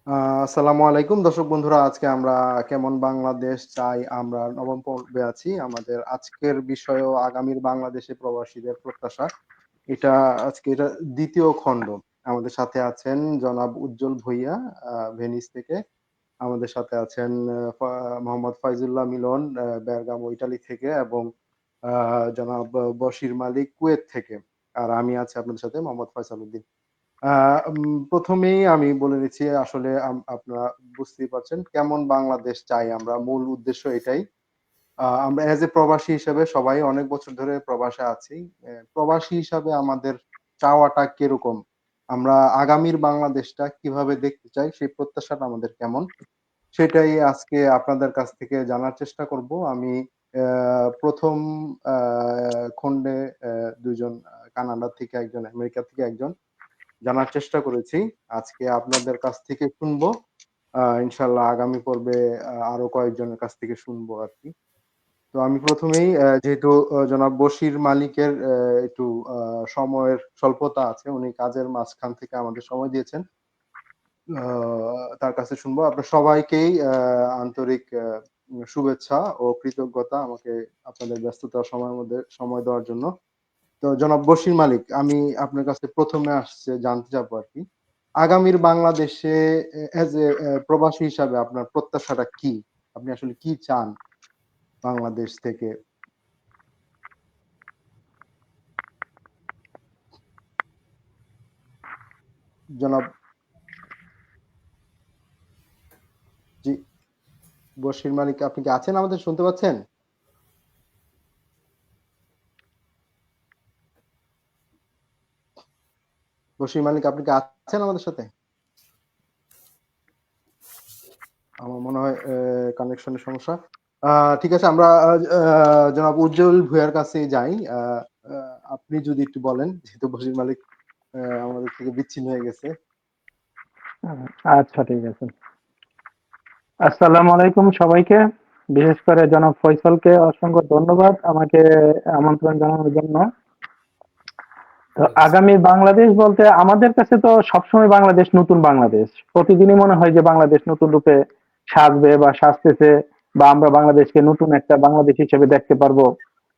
আসসালামু আলাইকুম দর্শক বন্ধুরা, আজকে আমরা কেমন বাংলাদেশ চাই আমরা নবম পর্বে আছি। আমাদের আজকের বিষয় আগামীর বাংলাদেশে প্রবাসীদের প্রত্যাশা। এটা এটা দ্বিতীয় খণ্ড। আমাদের সাথে আছেন জনাব উজ্জ্বল ভুঁইয়া ভেনিস থেকে। আমাদের সাথে আছেন মোহাম্মদ ফাইজুল্লাহ মিলন বেরগামো ইটালি থেকে, এবং জনাব বশির মালিক কুয়েত থেকে। আর আমি আছি আপনাদের সাথে মোহাম্মদ ফয়সাল উদ্দিন। প্রথমেই আমি বলে নিচ্ছি, আসলে আপনারা বুঝতেই পারছেন কেমন বাংলাদেশ চাই আমরা। মূল উদ্দেশ্য এটাই। আমরা এজ এ প্রবাসী হিসেবে সবাই অনেক বছর ধরে প্রবাসে আছি। প্রবাসী হিসাবে আমাদের চাওয়াটা কিরকম, আমরা আগামীর বাংলাদেশটা কিভাবে দেখতে চাই, সেই প্রত্যাশাটা আমাদের কেমন, সেটাই আজকে আপনাদের কাছ থেকে জানার চেষ্টা করব। আমি প্রথম খণ্ডে দুইজন কানাডা থেকে, একজন আমেরিকা থেকে, একজন জানার চেষ্টা করেছি। আজকে আপনাদের কাছ থেকে শুনবো। ইনশাল্লাহ আগামী পর্বে আরো কয়েকজনের কাছ থেকে শুনবো আর কি। তো আমি প্রথমেই যেহেতু জনাব বশির মালিকের একটু সময়ের স্বল্পতা আছে, উনি কাজের মাঝখান থেকে আমাদের সময় দিয়েছেন, তার কাছে শুনবো। আপনার সবাইকেই আন্তরিক শুভেচ্ছা ও কৃতজ্ঞতা আমাকে আপনাদের ব্যস্ততার সময়ের মধ্যে সময় দেওয়ার জন্য। তো জনাব বশির মালিক, আমি আপনার কাছে প্রথমে আসছে জানতে চাবো আর কি, আগামীর বাংলাদেশে এজ এ প্রবাসী হিসাবে আপনার প্রত্যাশাটা কি? আপনি আসলে কি চান বাংলাদেশ থেকে? জনাব, জি, বশির মালিক আপনি কি আছেন, আমাদের শুনতে পাচ্ছেন? বশির মালিক আপনি কি আছেন আমাদের সাথে? আমার মনে হয় কানেকশনের সমস্যা। ঠিক আছে, আমরা জনাব উজ্জ্বল ভুঁইয়ার কাছে যাই। আপনি যদি একটু বলেন, যেহেতু বশির মালিক আমাদের থেকে বিচ্ছিন্ন হয়ে গেছে। আচ্ছা, ঠিক আছে। আসসালামু আলাইকুম সবাইকে। বিশেষ করে জনাব ফয়সালকে অসংখ্য ধন্যবাদ আমাকে আমন্ত্রণ জানানোর জন্য। তো আগামী বাংলাদেশ বলতে আমাদের কাছে তো সবসময় বাংলাদেশ নতুন বাংলাদেশ। প্রতিদিনই মনে হয় যে বাংলাদেশ নতুন রূপে সাজবে বা সাজতেছে, বা আমরা বাংলাদেশকে নতুন একটা বাংলাদেশ হিসেবে দেখতে পারবো।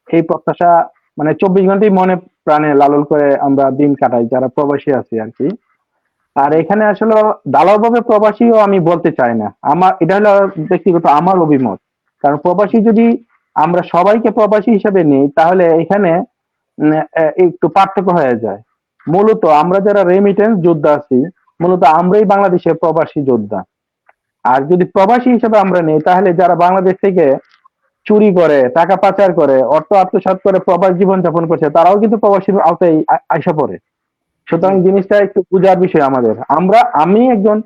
এই প্রত্যাশা মানে 24 ঘন্টাই মনে প্রাণে লালন করে আমরা দিন কাটাই যারা প্রবাসী আছি আর কি। আর জি, এখানে আসলে ঢালাওভাবে প্রবাসীও আমি বলতে চাই না, আমার এটা হলো ব্যক্তিগত আমার অভিমত। কারণ প্রবাসী জি, যদি আমরা সবাইকে প্রবাসী হিসেবে নিই তাহলে এখানে একটু পার্থক্য হয়ে যায়। মূলত আমরা যারা রেমিটেন্স যোদ্ধা আছি, মূলত আমরাই বাংলাদেশের প্রবাসী যোদ্ধা। আর যদি প্রবাসী হিসেবে আমরা নিই তাহলে যারা বাংলাদেশ থেকে চুরি করে, টাকা পাচার করে, অর্থ আত্মসাৎ করে প্রবাস জীবন যাপন করছে, তারাও কিন্তু প্রবাসীর আওতায় আইসা পড়ে। জি, সুতরাং জিনিসটা একটু বোঝার বিষয় আমাদের। আমি একজন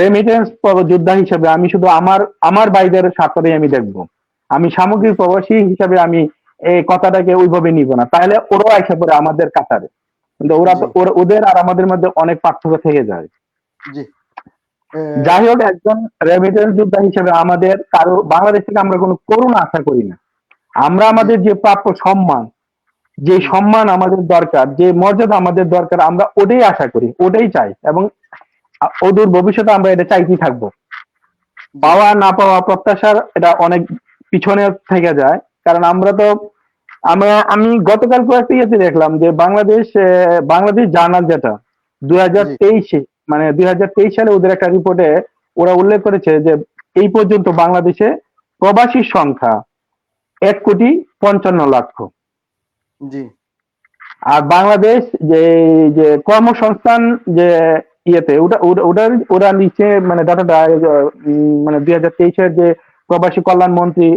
রেমিটেন্স যোদ্ধা হিসেবে আমি শুধু আমার আমার ভাইদের স্বার্থটাই আমি দেখবো। আমি জি, সামগ্রিক প্রবাসী হিসাবে আমি এই কথাটাকে ওইভাবে নিব না, তাহলে ওরাও এসে পড়ে আমাদের কাতারে। কিন্তু ওরা জি, তো ওদের আর আমাদের মধ্যে অনেক পার্থক্য থেকে যায়। জি। যাই হোক, একজন রেমিটেন্স যোদ্ধা হিসেবে আমাদের কারো বাংলাদেশ থেকে আমরা কোনো করুণা আশা করি না। আমরা জি, আমাদের যে প্রাপ্য সম্মান, যে জি, সম্মান আমাদের দরকার, যে মর্যাদা আমাদের দরকার, আমরা ওটাই আশা করি, ওটাই চাই, এবং অদূর ভবিষ্যতে আমরা এটা চাইতেই থাকবো। জি, পাওয়া না পাওয়া প্রত্যাশার এটা অনেক পিছনে থেকে যায়। কারণ আমি গতকাল কয়েকটা ইয়েতে দেখলাম যে বাংলাদেশ জার্নাল, যেটা দুই হাজার জি, তেইশে মানে 2023 সালে ওদের একটা রিপোর্টে ওরা উল্লেখ করেছে যে এই পর্যন্ত বাংলাদেশে প্রবাসীর সংখ্যা 1,55,00,000। জি, আর বাংলাদেশ যে যে কর্মসংস্থান যে ইয়েতে ওরা নিচে মানে ডাটাটা মানে 2023-এর যে প্রবাসী কল্যাণ মন্ত্রী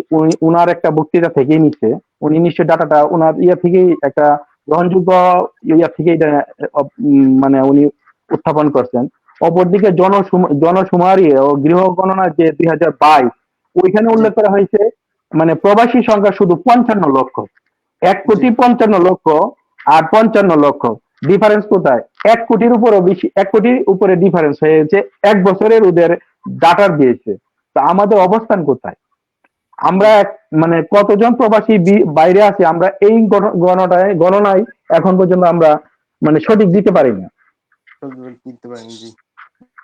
উনার একটা বক্তৃতা থেকেই নিচ্ছে। উনি নিশ্চয় ডাটাটা উনার ইয়ে থেকেই একটা গ্রহণযোগ্য ইয়া থেকেই মানে উনি উত্থাপন করছেন। অপরদিকে জনশুমারি ও গৃহ গণনা যে 2022, ওইখানে জি, উল্লেখ করা হয়েছে মানে প্রবাসী সংখ্যা শুধু 55 লক্ষ। এক জি, কোটি 55 লক্ষ আর 55 লক্ষ, ডিফারেন্স কোথায়? 1 কোটির উপরও বেশি, 1 কোটির উপরে ডিফারেন্স হয়েছে 1 বছরের ওদের ডাটার দিয়েছে। তা আমাদের অবস্থান কোথায়? আমরা জি। মানে কতজন প্রবাসী বাইরে আছে আমরা এই গণনায় এখন পর্যন্ত আমরা মানে সঠিক দিতে পারি না। কিনতে পারেন, জি।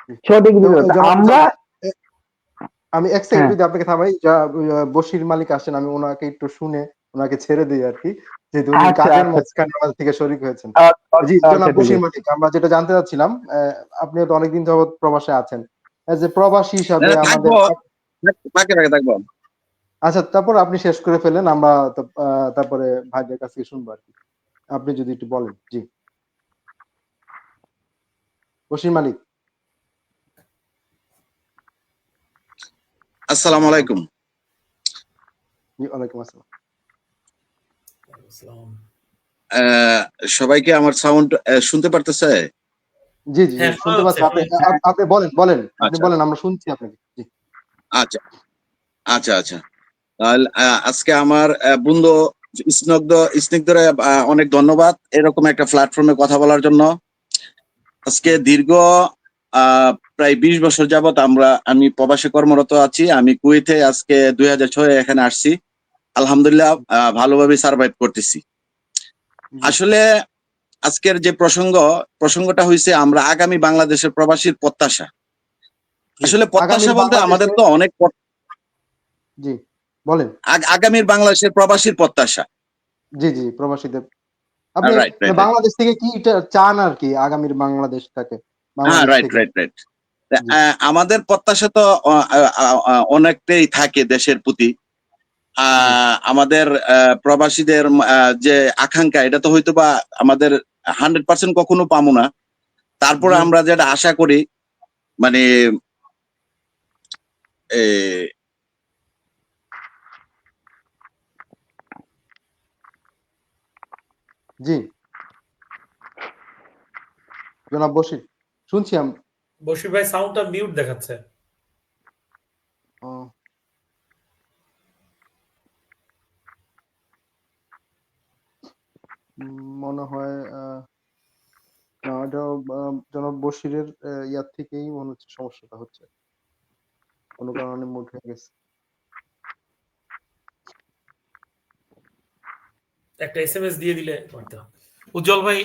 জি। সঠিক তো বিষয়। জনাব আমরা এ আমি ১ সেকেন্ড হ্যাঁ, যদি আপনাকে থামাই, বশির মালিক আসেন, আমি উনাকে একটু শুনে উনাকে ছেড়ে দেই আরকি। যেহেতু উনি আচ্ছা, কাজের আচ্ছা, মাঝখানে আমাদের থেকে শরিক হয়েছেন। আ জি, আচ্ছা জনাব ঠিক বশির আছে। মালিক, আমরা যেটা জানতে চাচ্ছিলাম, আপনিও তো অনেকদিন যাবৎ প্রবাসে আছেন। এজ এ প্রবাসী না, হিসাবে না, আমাদের থাকবো, ফাঁকে ফাঁকে থাকবো। আচ্ছা, তারপর আপনি শেষ করে ফেলেন। আমরা তারপরে ভাইদের কাছ থেকে শুনবো আরকি। আপনি যদি একটু বলেন। জি, বশির মালিক। আসসালামু আলাইকুম। জি, ওয়ালাইকুম আসসালাম। আহ, সবাইকে আমার সাউন্ড শুনতে পারতেছে? জি, জি, জি, হ্যাঁ, শোনা শুনতে যাচ্ছে। পাচ্ছি। আপনি বলেন। আপনি আচ্ছা, বলেন, আমরা শুনছি আপনাকে। জি, আচ্ছা, আচ্ছা, আচ্ছা। তাহলে আজকে আমার বন্ধু স্নিগ্ধ স্নিগ্ধরে অনেক ধন্যবাদ এরকম একটা প্ল্যাটফর্মে কথা বলার জন্য। আজকে দীর্ঘ প্রায় ২০ বছর যাবত আমি প্রবাসে কর্মরত আছি। আমি কুয়েতে আজকে ২০০৬ এখানে আসছি। আলহামদুলিল্লাহ ভালোভাবে সার্ভাইভ করতেছি। জি, আসলে আজকের যে প্রসঙ্গটা হয়েছে আমরা আগামী বাংলাদেশের প্রবাসীর প্রত্যাশা। জি। আসলে প্রত্যাশা আগামীর বলতে আমাদের বাংলাদেশে তো অনেক জি, বলেন। আগামীর বাংলাদেশের প্রবাসীর প্রত্যাশা। জি, জি, প্রবাসীদের আপনি রাইট, মানে রাইট, রাইট। বাংলাদেশ থেকে কি চান আরকি, আগামীর বাংলাদেশটাকে? হ্যাঁ, বাংলাদেশ রাইট, থেকে। Right, right. জি, আমাদের প্রত্যাশা তো অনেকটাই থাকে দেশের প্রতি। জি, আমাদের প্রবাসীদের যে আকাঙ্ক্ষা এটা তো হয়তো বা আমাদের 100% কখনো পাবো না। তারপরে জি, আমরা যেটা আশা করি মানে এ জি। জনাব বশির, শুনছি বশির ভাই সাউন্ডটা মিউট দেখাচ্ছে। ও মনে হয় না, এটা জনাব বশিরের ইয়ার থেকেই মনে হচ্ছে সমস্যাটা হচ্ছে। কোনো কারণে মুট হয়ে গেছে। একটা এসএমএস দিয়ে দিলে করতে। উজ্জ্বল ভাই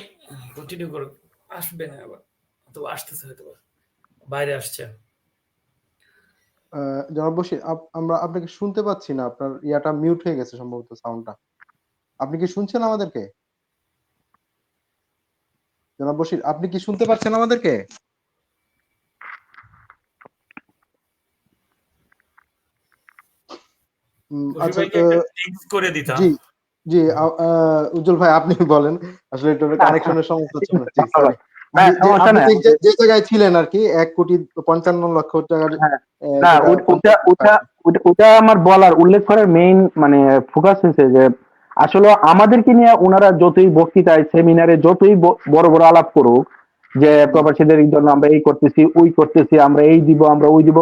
কন্টিনিউ করুন। আসবে না আবার। তো আসতেছে হয়তো। বাইরে আসছে। জনাব বশির, আমরা আপনাকে শুনতে পাচ্ছি না। আপনার ইয়াটা মিউট হয়ে গেছে সম্ভবত, সাউন্ডটা। আপনি কি শুনছেন আমাদেরকে? জনাব বশির, আপনি কি শুনতে পাচ্ছেন আমাদেরকে? বশির আচ্ছা, ভাইকে একটা টিপস করে দিতাম। জি, জি, উজ্জ্বল ভাই আপনি বলেন। আসলে একটু আচ্ছা, কানেকশনের সমস্যা ঠিক ছিল। আছে, জি, ধন্যবাদ। সরি। না, জি, সমস্যা আপনি নাই। ঠিক যে জায়গায় ছিলেন আরকি, ১,৫৫,০০,০০০ টাকার হ্যাঁ, না, যেটা ওটা কন্ট্রাক্ট ওটা আছে। ওটা আমার বলার উল্লেখ করার মেইন মানে ফোকাস হয়েছে যে আসলে আমাদেরকে নিয়ে ওনারা যতই বক্তৃতায় সেমিনারে যতই বড় বড় আলাপ করুক যে জি, প্রবাসীদের জন্য আমরা এই করতেছি ওই করতেছি, আমরা এই দিব আমরা ওই দিব,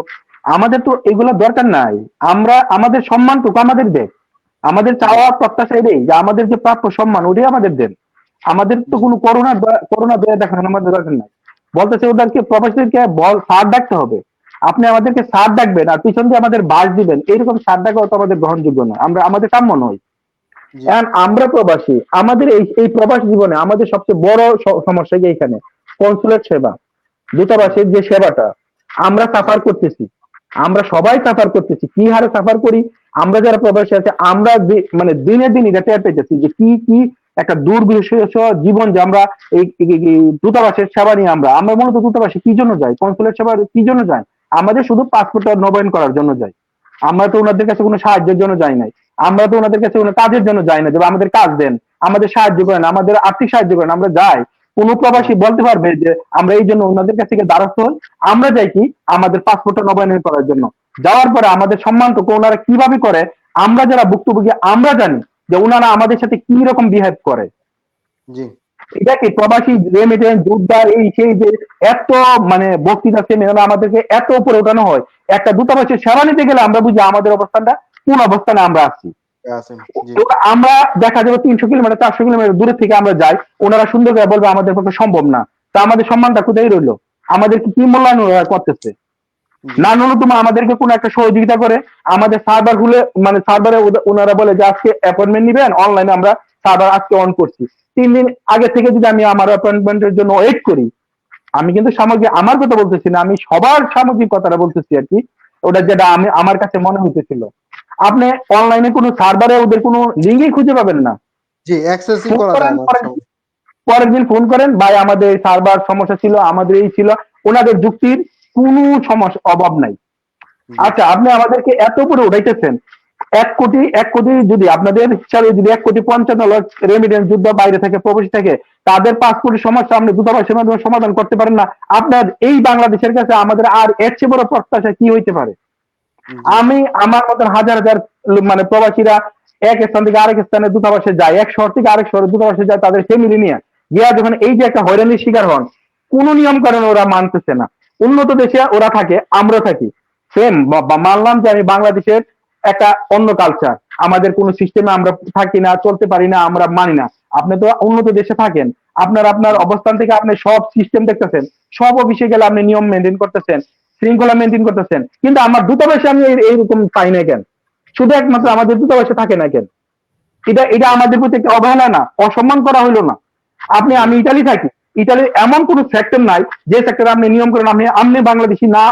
আমাদের তো এগুলো দরকার নাই। আমরা আমাদের সম্মানটুকু আমাদের দেন। আমাদের জি, চাওয়া প্রত্যাশা এটাই যে আমাদের যে প্রাপ্য সম্মান ওটাই আমাদের দেন। আমাদের তো জি, কোনো করোনা দয়া দেখানো আমাদের দরকার নাই। বলতেছে ওদেরকে প্রবাসীদেরকে স্যার ডাকতে হবে। আপনি আমাদেরকে স্যার ডাকবেন আর পিছন দিয়ে আমাদের বাস দিবেন, এইরকম স্যার ডাকাও তো আমাদের গ্রহণযোগ্য নয়, আমাদের কাম্য নয়। জি, এখন আমরা প্রবাসী, আমাদের এই প্রবাস জীবনে আমাদের সবচেয়ে বড় সমস্যা কি এখানে কনসুলেট সেবা, জি, দূতাবাসের যে সেবাটা আমরা জি, সাফার করতেছি। আমরা সবাই সাফার করতেছি, কি হারে সাফার করি। আমরা যারা প্রবাসী আছে আমরা মানে দিনে দিন এটা টের পেতেছি যে কি কি একটা দুর্বিষহ জীবন যে আমরা এই দূতাবাসের সেবা নিয়ে আমরা আমরা মূলত দূতাবাসে কি জন্য যাই, কনসুলেট সেবা কি জন্য যাই, আমাদের শুধু পাসপোর্ট নবায়ন করার জন্য যাই। আমরা তো ওনাদের কাছে কোনো সাহায্যের জন্য যাই নাই। আমরা তো ওনাদের কাছে কোনো কাজের জন্য যাই না যে আমাদের কাজ দেন, আমাদের সাহায্য করেন, আমাদের আর্থিক সাহায্য করেন। আমরা যাই, কোন না, প্রবাসী বলতে পারবে যে আমরা এই জন্য ওনাদের কাছ থেকে দ্বারস্থ হই? আমরা যাই কি আমাদের পাসপোর্টটা নবায়ন করার জন্য। যাওয়ার পরে আমাদের সম্মানটুকু ওনারা কিভাবে করে আমরা যারা ভুক্তভোগী আমরা জানি যে ওনারা আমাদের সাথে কি রকম বিহেভ করে। জি, এটা কি প্রবাসী রেমিটেন্স যোদ্ধা এই সেই যে এত মানে বক্তৃতা সেমিনার আমাদেরকে এত উপরে ওঠানো হয়, একটা দূতাবাসের সেবা নিতে গেলে আমরা বুঝি আমাদের অবস্থানটা কোন অবস্থানে আমরা আছি। আছেন। জি, তো আমরা দেখা যাবে ৩০০ কিলোমিটার ৪০০ কিলোমিটার দূরে থেকে আমরা যাই, ওনারা সুন্দর করে বলবে আমাদের পক্ষে সম্ভব না। তা আমাদের সম্মানটা কোথায় রইলো? আমাদেরকে কি মূল্যায়ন ওরা করতেছে? জি, না ন্যূনতম আমাদেরকে কোনো একটা সহযোগিতা করে আমাদের সার্ভার খুলে মানে সার্ভারে ওনারা বলে যে আজকে অ্যাপয়েন্টমেন্ট নিবেন অনলাইনে, আমরা সার্ভার আজকে অন করছি। ৩ দিন আগে থেকে যদি আমি আমার অ্যাপয়েন্টমেন্টের জন্য ওয়েট করি আমি কিন্তু সামগ্রিক আমার কথা বলতেছি না, আমি সবার সামগ্রিক কথাটা বলতেছি আর কি, ওটা যেটা আমি আমার কাছে মনে হইতেছিল। আপনি অনলাইনে কোনো সার্ভারে ওদের কোনো লিঙ্কই খুঁজে পাবেন না। জি, অ্যাক্সেসই ফোন করা করেন যায় না অনেক পরের সময়। পরের দিন ফোন করেন, ভাই আমাদের সার্ভার সমস্যা ছিল, আমাদের এই ছিল, ওনাদের যুক্তির কোনো সমস্যা অভাব নাই। জি, আচ্ছা, আপনি আমাদেরকে এত উপরে উঠাইতেছেন, 1 কোটি যদি আপনাদের হিসাবে যদি 1,55,00,000 রেমিটেন্স যুদ্ধ বাইরে থেকে প্রবাসী থেকে তাদের 5 কোটি সমস্যা আপনি দূতাবাসের মাধ্যমে সমাধান করতে পারেন না, আপনার এই বাংলাদেশের কাছে আমাদের আর এর চেয়ে বড় প্রত্যাশা কি হইতে পারে? জি, আমি আমার মতন হাজার হাজার মানে প্রবাসীরা এক স্থান থেকে আরেক স্থানে দূতাবাসে যায়, এক শহর থেকে আরেক শহরে দূতাবাসে যায় তাদের ফ্যামিলি নিয়ে, গিয়া যখন এই যে একটা হয়রানির শিকার হন, কোন নিয়ম কারণ ওরা মানতেছে না। উন্নত দেশে ওরা থাকে, আমরা থাকি সেম, মানলাম যে আমি বাংলাদেশের একটা অন্য কালচার, আমাদের কোনো সিস্টেমে আমরা থাকি না, চলতে পারি না, আমরা মানি না। আপনি তো উন্নত দেশে থাকেন, আপনার আপনার অবস্থান থেকে আপনি সব সিস্টেম দেখতেছেন, সব অফিসে গেলে আপনি নিয়ম মেনটেন করতেছেন, শৃঙ্খলা মেনটেন করতেছেন, কিন্তু আমার দূতাবাসে আমি এইরকম পাই না কেন? শুধু একমাত্র আমাদের দূতাবাসে থাকে না কেন? এটা এটা আমাদের প্রতি একটা অবহেলা না, অসম্মান করা হইলো না? আমি ইতালি থাকি, ইতালির এমন কোন সেক্টর নাই যে সেক্টরে আপনি নিয়ম করেন আপনি আপনি বাংলাদেশি না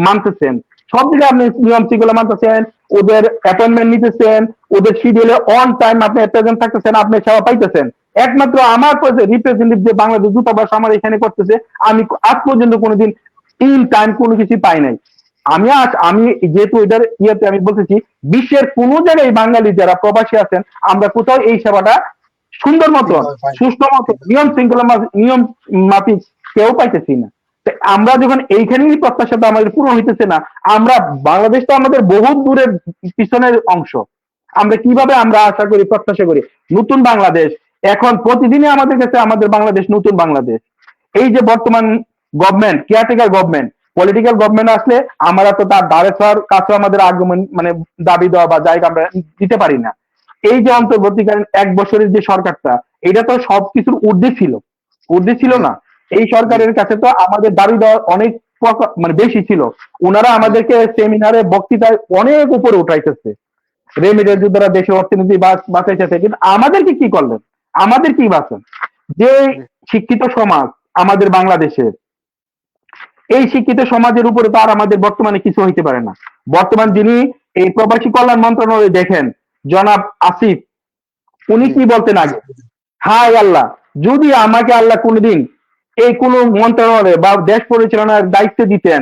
মানতেছেন। সব জায়গায় আপনি নিয়ম শৃঙ্খলা মানতেছেন, ওদের অ্যাপয়েন্টমেন্ট নিতেছেন, ওদের শিডিউলে অন টাইম আপনি প্রেজেন্ট থাকতেছেন, আপনি সেবা পাইতেছেন। একমাত্র আমার রিপ্রেজেন্টেটিভ যে বাংলাদেশ দূতাবাস আমার এখানে করতেছে, আমি আজ পর্যন্ত কোনোদিন ইন টাইম কোনো কিছু পাই নাই। আমি যেহেতু এটার ইয়েতে আমি বলতেছি, বিশ্বের কোন জায়গায় বাঙালি যারা প্রবাসী আছেন, আমরা কোথাও এই সেবাটা সুন্দর মতো, ঠিকভাবে পাই না। সুষ্ঠু মতো, নিয়ম শৃঙ্খলা নিয়ম মাফিক কেউ পাইতেছি না। তো আমরা যখন এইখানেই প্রত্যাশাটা আমাদের পূরণ হইতেছে না, আমরা বাংলাদেশ তো আমাদের বহু দূরের পিছনের অংশ, আমরা কিভাবে আমরা আশা করি, প্রত্যাশা করি নতুন বাংলাদেশ? এখন প্রতিদিনই আমাদের কাছে আমাদের বাংলাদেশ নতুন বাংলাদেশ। এই যে বর্তমান government, caretaker government, political government আসলে আমরা তো তার দ্বারে কাছে আমাদের আগমন মানে দাবি দেওয়া বা জায়গা আমরা দিতে পারি না। এই যে অন্তর্বর্তীকালীন 1 বছরের যে সরকারটা, এটা তো সবকিছুর ঊর্ধ্বে ছিল, ঊর্ধ্বে ছিল জি, না? এই সরকারের কাছে তো আমাদের দাবি দেওয়া অনেক মানে বেশি ছিল। ওনারা আমাদেরকে সেমিনারে বক্তৃতায় অনেক উপরে উঠাইতেছে, রেমিটেন্স যোদ্ধারা দেশের অর্থনীতি বাঁচাইতেছে, কিন্তু আমাদেরকে কি করলেন? আমাদের কি বাঁচেন? যে শিক্ষিত সমাজ আমাদের বাংলাদেশের, এই শিক্ষিত সমাজের উপরে তো আর আমাদের বর্তমানে কিছু হইতে পারে না। বর্তমান যিনি এই প্রবাসী কল্যাণ মন্ত্রণালয়ে দেখেন, জনাব আসিফ, উনি জি, কি বলতেন আগে? হায় আল্লাহ, যদি আমাকে আল্লাহ কোনোদিন এই কোন মন্ত্রণালয়ে বা দেশ পরিচালনার দায়িত্ব দিতেন,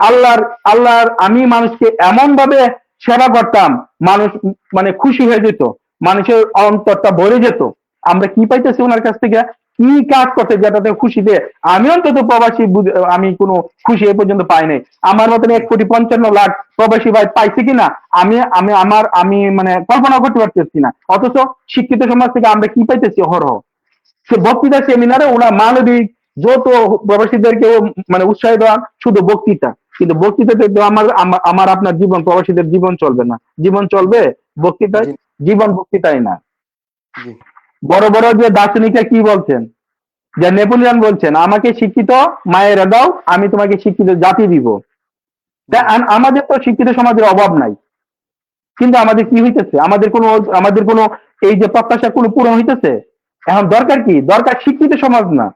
আল্লাহর আল্লাহর আমি মানুষকে এমন ভাবে সেবা করতাম, মানুষ মানে খুশি হয়ে যেত, মানুষের অন্তরটা ভরে যেত। আমরা কি পাইতেছি ওনার কাছ থেকে? কি কাজ করতে যেটাতে খুশিতে আমি অন্তত প্রবাসী আমি কোনো খুশি এ পর্যন্ত পাই নাই। আমার মতন 1,55,00,000 প্রবাসী ভাই পাইছে কিনা আমি আমি আমার আমি মানে কল্পনা করতে পারতেছি না। অথচ শিক্ষিত সমাজ থেকে আমরা কি পাইতেছি অহরহ? সে বক্তৃতা সেমিনারে ওরা মানবিক যত প্রবাসীদেরকে মানে উৎসাহ দেওয়া, শুধু বক্তৃতা, কিন্তু বক্তৃতাতে তো আমার আপনার জীবন, প্রবাসীদের জীবন চলবে না। জীবন চলবে বক্তৃতায়? জি, জীবন বক্তৃতায় না। জি, বড় বড় যে দার্শনিকরা কি বলছেন, যে নেপোলিয়ন বলছেন, আমাকে শিক্ষিত মায়েরা দাও, আমি তোমাকে শিক্ষিত জাতি দিব। আমাদের তো শিক্ষিত সমাজের অভাব নাই, কিন্তু আমাদের কি হইতেছে? আমাদের কোনো এই যে প্রত্যাশা কোনো পূরণ হইতেছে? এখন দরকার কি? দরকার শিক্ষিত সমাজ না,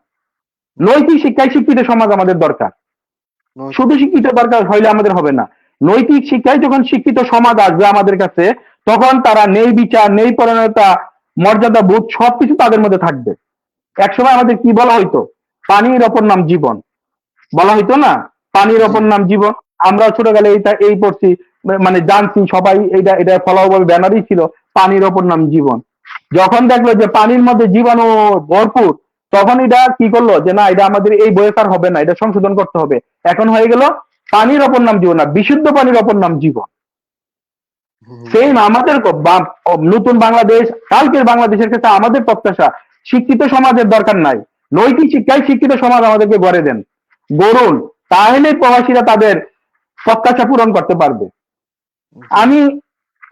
নৈতিক শিক্ষায় শিক্ষিত সমাজ আমাদের দরকার। শুধু শিক্ষিত দরকার হইলে আমাদের হবে না, নৈতিক শিক্ষায় যখন শিক্ষিত সমাজ আসবে আমাদের কাছে, তখন তারা নেই বিচার, নেই পরায়ণতা, মর্যাদা বোধ সবকিছু তাদের মধ্যে থাকবে। একসময় আমাদের কি বলা হইতো? পানির অপর নাম জীবন, বলা হইতো না? পানির জি, অপর নাম জীবন। আমরা ছোটবেলায় এই পড়ছি, মানে জানছি সবাই, এটা এটা ফলাভাবে ব্যানারই ছিল, পানির অপর নাম জীবন। যখন দেখলো যে পানির মধ্যে জীবাণু ভরপুর, তখন এটা কি করলো যে না, এটা আমাদের এই বয়স আর হবে না, এটা সংশোধন করতে হবে। এখন হয়ে গেল পানির অপর নাম জীবন না, বিশুদ্ধ পানির অপর নাম জীবন। সেম আমাদের নতুন বাংলাদেশ, কালকের বাংলাদেশের কাছে আমাদের প্রত্যাশা, শিক্ষিত সমাজের দরকার নাই, নৈতিক শিক্ষায় শিক্ষিত সমাজ আমাদেরকে গড়ে দেন, গড়ুন, তাহলে প্রবাসীরা তাদের প্রত্যাশা পূরণ করতে পারবে। আমি